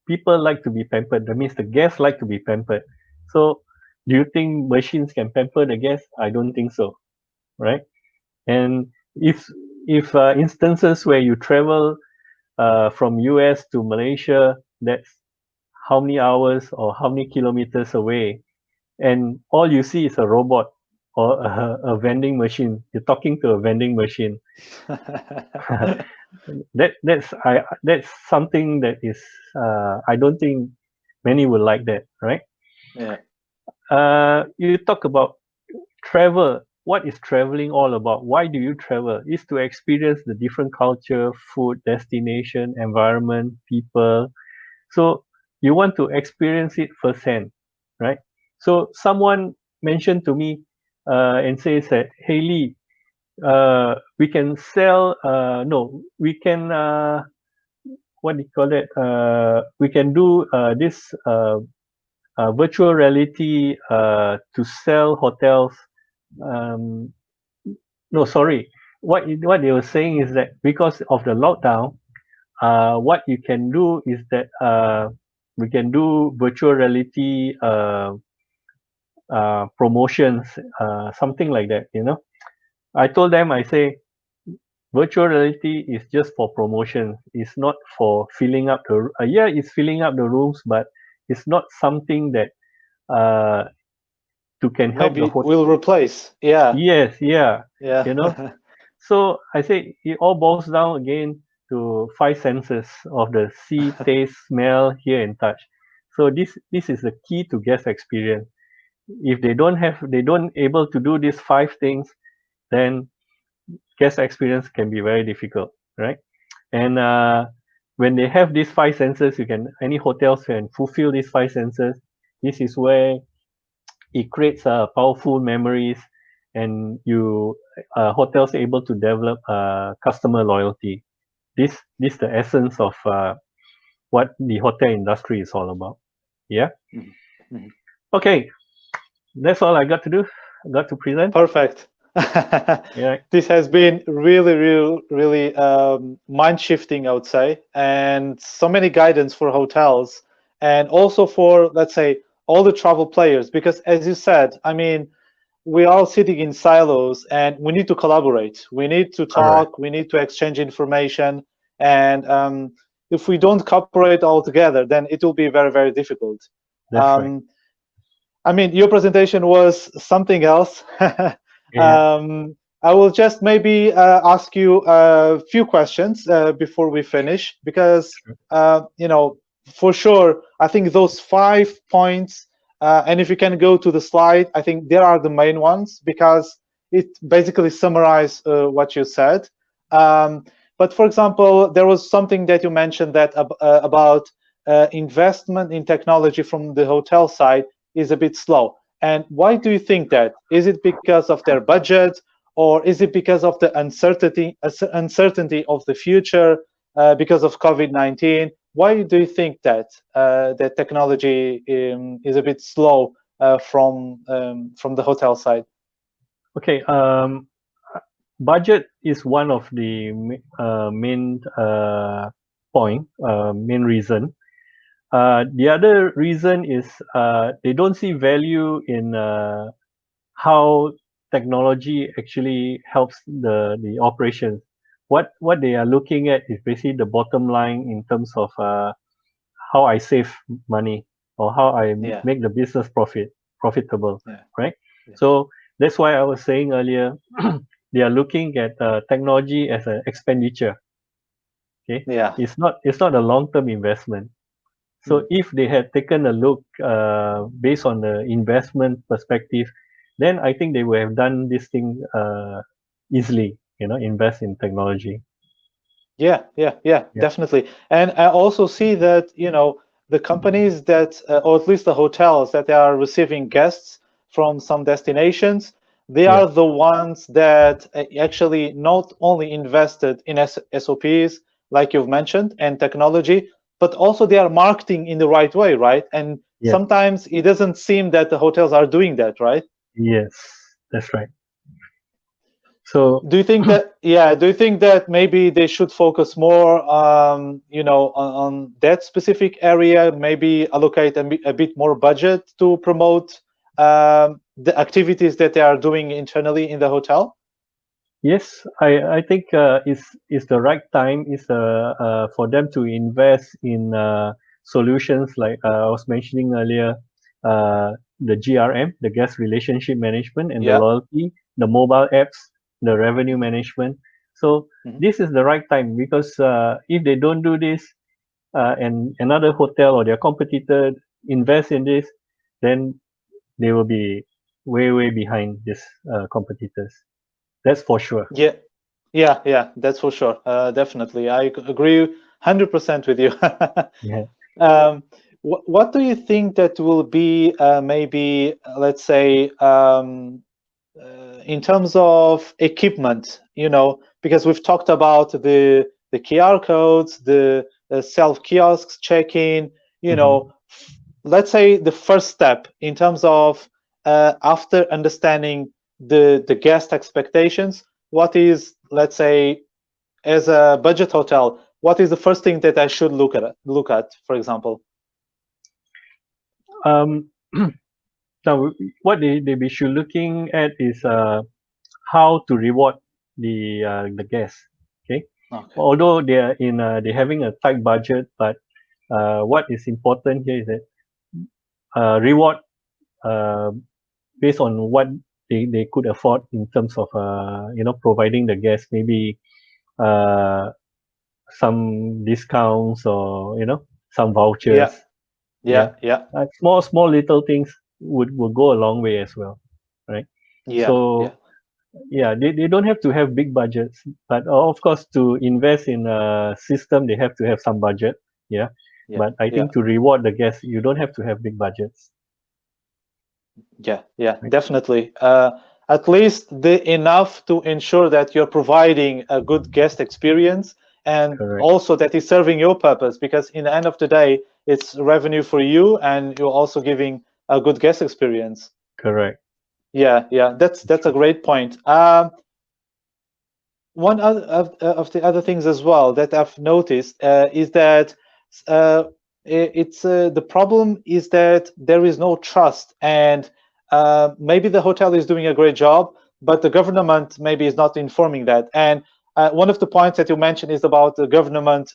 People like to be pampered. That means the guests like to be pampered. So, do you think machines can pamper the guests? I don't think so, right? And if instances where you travel from US to Malaysia, that's how many hours or how many kilometers away, and all you see is a robot or a vending machine. You're talking to a vending machine. That's something that is I don't think many will like that, right? Yeah. You talk about travel. What is traveling all about? Why do you travel? Is to experience the different culture, food, destination, environment, people. So you want to experience it firsthand, right? So someone mentioned to me and says that, hey Lee, we can sell. No, we can. What do you call it? We can do this virtual reality to sell hotels. Um, no, sorry. What they were saying is that because of the lockdown, what you can do is that we can do virtual reality promotions, something like that. I told them, I say, virtual reality is just for promotion. It's not for filling up the. Yeah, it's filling up the rooms, but it's not something that uh, to can help the Maybe hotel. we'll replace. Yeah. Yes, yeah, you know. Yeah. So I say it all boils down again to five senses of the see, taste, smell, hear, and touch. So this is the key to guest experience. If they don't able to do these five things, then guest experience can be very difficult, right? And when they have these five senses, any hotels can fulfill these five senses. This is where it creates powerful memories, and you hotels able to develop customer loyalty. This the essence of what the hotel industry is all about. Yeah. Mhm. Mhm. Okay, that's all I got to do. I got to present. Perfect. Yeah. This has been really, really, really mind shifting, I would say, and so many guidance for hotels and also for, let's say, all the travel players. Because as you said, I mean, we're all sitting in silos and we need to collaborate. We need to Correct. talk, we need to exchange information. And if we don't cooperate all together, then it will be very, very difficult. That's right. Um, I mean, your presentation was something else. Yeah. I will just maybe ask you a few questions before we finish, because Sure. for sure, I think those 5 points, and if you can go to the slide, I think there are the main ones because it basically summarizes what you said. But for example, there was something that you mentioned that about investment in technology from the hotel side is a bit slow. And why do you think that? Is it because of their budget, or is it because of the uncertainty of the future because of COVID-19? Why do you think that that technology is a bit slow from the hotel side? Okay. Budget is one of the main main reason. The other reason is they don't see value in how technology actually helps the operations. What they are looking at is basically the bottom line in terms of how I save money or how I Yeah, make the business profitable, yeah, right? yeah, So that's why I was saying earlier, they are looking at technology as an expenditure. Okay, yeah. it's not a long term investment. So Mm. if they had taken a look based on the investment perspective, then I think they would have done this thing easily. Invest in technology. Yeah, yeah, yeah, Yeah, definitely. And I also see that, the companies that, or at least the hotels that are receiving guests from some destinations, they yeah, are the ones that actually not only invested in SOPs, like you've mentioned, and technology, but also they are marketing in the right way, right? And yeah, sometimes it doesn't seem that the hotels are doing that, right? yes, that's right. So Do you think that maybe they should focus more, on that specific area, maybe allocate a bit more budget to promote the activities that they are doing internally in the hotel? yes, I think is the right time is for them to invest in solutions like I was mentioning earlier, the GRM, the guest relationship management, and the Yeah. loyalty, the mobile apps, the revenue management. So Mhm. this is the right time because if they don't do this, and another hotel or their competitor invest in this, then they will be way behind these competitors. That's for sure. Yeah, yeah, yeah, that's for sure. Definitely. I agree 100% with you. Yeah. Um, what do you think that will be maybe, let's say, in terms of equipment, because we've talked about the QR codes, the self kiosks check-in, Mhm. let's say the first step in terms of after understanding the guest expectations, what is, let's say, as a budget hotel, what is the first thing that I should look at, for example? Um, now, what they be should looking at is how to reward the guests. Okay, Okay. although they having a tight budget, but what is important here is that reward uh, based on what they could afford in terms of providing the guests maybe uh, some discounts or some vouchers. Yeah, Yeah, yeah, yeah, small little things would go a long way as well, right? yeah, yeah, So yeah, they don't have to have big budgets, but of course to invest in a system they have to have some budget. Yeah, yeah, but I yeah. think to reward the guests you don't have to have big budgets, Yeah, yeah, right? definitely. at least the enough to ensure that you're providing a good guest experience, and Correct. also that is serving your purpose, because in the end of the day, it's revenue for you and you're also giving a good guest experience. Correct. Yeah, yeah, that's a great point. One of the other things as well that I've noticed is that uh, it's the problem is that there is no trust, and maybe the hotel is doing a great job, but the government maybe is not informing that. And one of the points that you mentioned is about the government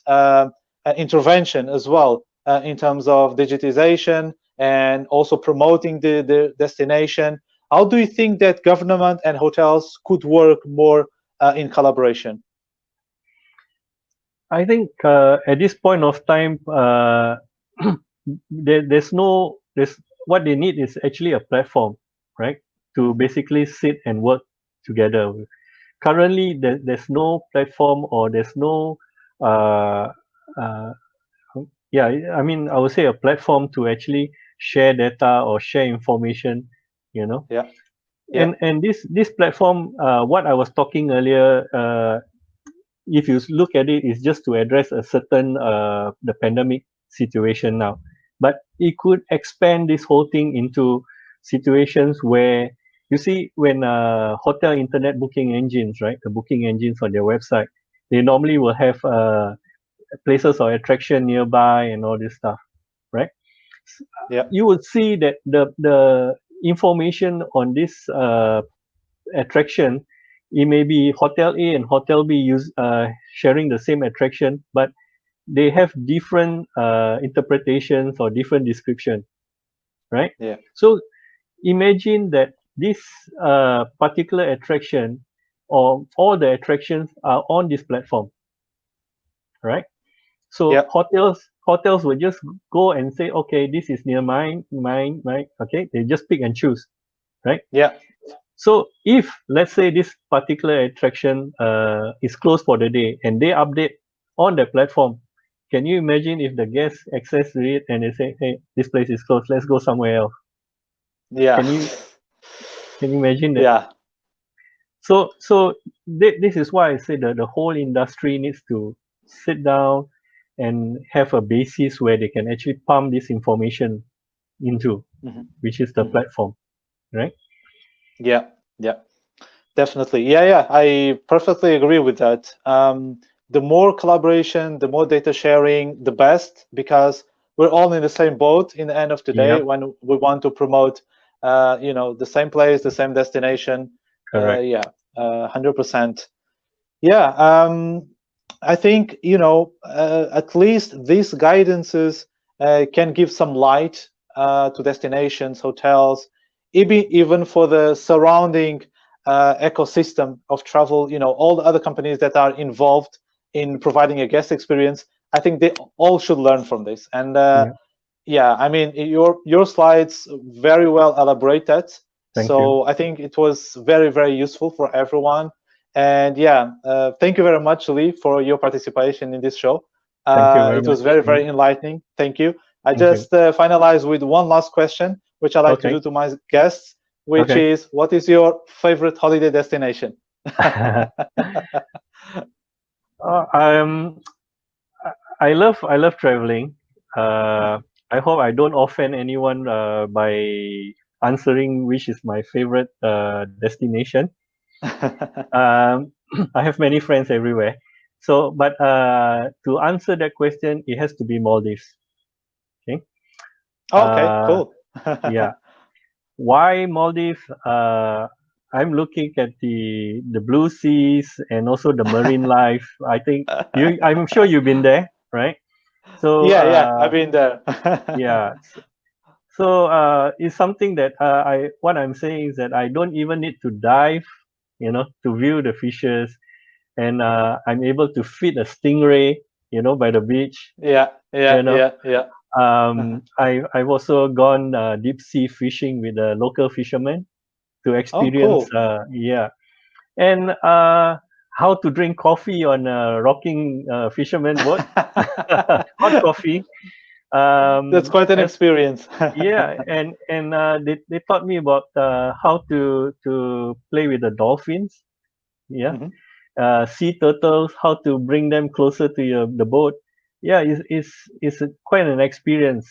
intervention as well, in terms of digitization and also promoting the destination. How do you think that government and hotels could work more in collaboration? I think at this point of time, there's what they need is actually a platform, right? To Mhm. basically sit and work together. Currently, there's no platform, or there's no, uh, uh, yeah, I mean, I would say a platform to actually share data or share information, you know. Yeah, yeah, And this platform, what I was talking earlier, if you look at it, is just to address a certain the pandemic situation now. But it could expand this whole thing into situations where, you see, when hotel internet booking engines, right, the booking engines on their website, they normally will have places or attraction nearby and all this stuff, right? yeah, You would see that the information on this attraction, it may be hotel A and hotel B sharing the same attraction, but they have different interpretations or different description, right? yeah, So imagine that this particular attraction, or all the attractions are on this platform, right? So yeah, hotels will just go and say, okay, this is near mine. Okay, they just pick and choose, right? yeah, So if, let's say, this particular attraction is closed for the day and they update on the platform, can you imagine if the guests access it and they say, hey, this place is closed, let's go somewhere else? yeah, Can you imagine that? yeah, So this is why I say that the whole industry needs to sit down and have a basis where they can actually pump this information into, mhm, which is the mhm, platform, right? yeah, yeah, definitely. Yeah, yeah, I perfectly agree with that. The more collaboration, the more data sharing, the best, because we're all in the same boat in the end of the day Yep, when we want to promote, the same place, the same destination. correct. Yeah, 100%. Yeah, I think at least these guidances can give some light to destinations, hotels, even for the surrounding ecosystem of travel. All the other companies that are involved in providing a guest experience. I think they all should learn from this. And Yeah, yeah, I mean, your slides very well elaborated. thank you. So I think it was very, very useful for everyone. And yeah, thank you very much, Lee, for your participation in this show. Thank you very It much. was very, Yeah, very enlightening. Thank you. I thank you. just finalize with one last question, which I like to Okay. do to my guests, which Okay. is, what is your favorite holiday destination? um, I love traveling. Uh, I hope I don't offend anyone by answering which is my favorite destination. I have many friends everywhere. So, but to answer that question, it has to be Maldives. Okay. Okay, Uh, cool. yeah. Why Maldives? I'm looking at the blue seas and also the marine life. I think I'm sure you've been there, right? So Yeah, yeah, I've been there. yeah. So it's something that what I'm saying is that I don't even need to dive, to view the fishes, and I'm able to feed a stingray, by the beach, Yeah, you yeah, know. yeah, yeah. I've also gone deep sea fishing with a local fisherman to Oh, experience, cool. yeah, and how to drink coffee on a rocking fisherman boat, hot coffee. That's quite an As experience. yeah, and they taught me about how to play with the dolphins. Yeah, Mhm. sea turtles, how to bring them closer to the boat. Yeah, it's quite an experience.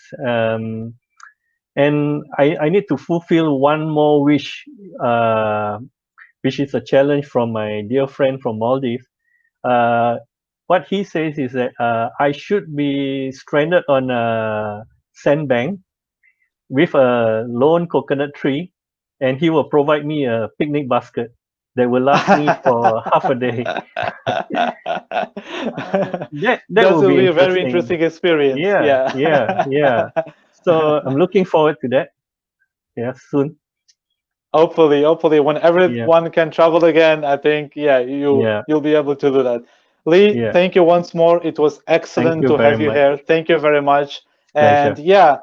And I need to fulfill one more wish, which is a challenge from my dear friend from Maldives. Uh, what he says is that I should be stranded on a sandbank with a lone coconut tree, and he will provide me a picnic basket that will last me for half a day. That That will will be be a very interesting. interesting experience. Yeah, Yeah. yeah, yeah. So I'm looking forward to that. Yeah, soon. Hopefully, when Yeah, everyone can travel again, I think, yeah, yeah, you'll be able to do that. Lee, yeah. thank you once more. It was Thank excellent you to very have you much. here. Thank you very much. And Pleasure. yeah,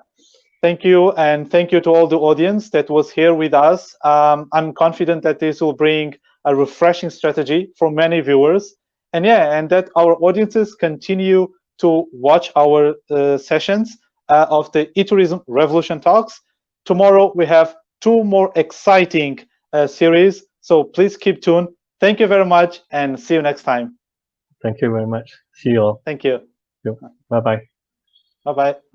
thank you, and thank you to all the audience that was here with us. I'm confident that this will bring a refreshing strategy for many viewers, and yeah, and that our audiences continue to watch our sessions of the eTourism Revolution Talks. Tomorrow we have two more exciting series, so please keep tuned. Thank you very much, and see you next time. Thank you very much. See you all. Thank you. Bye bye. Bye bye.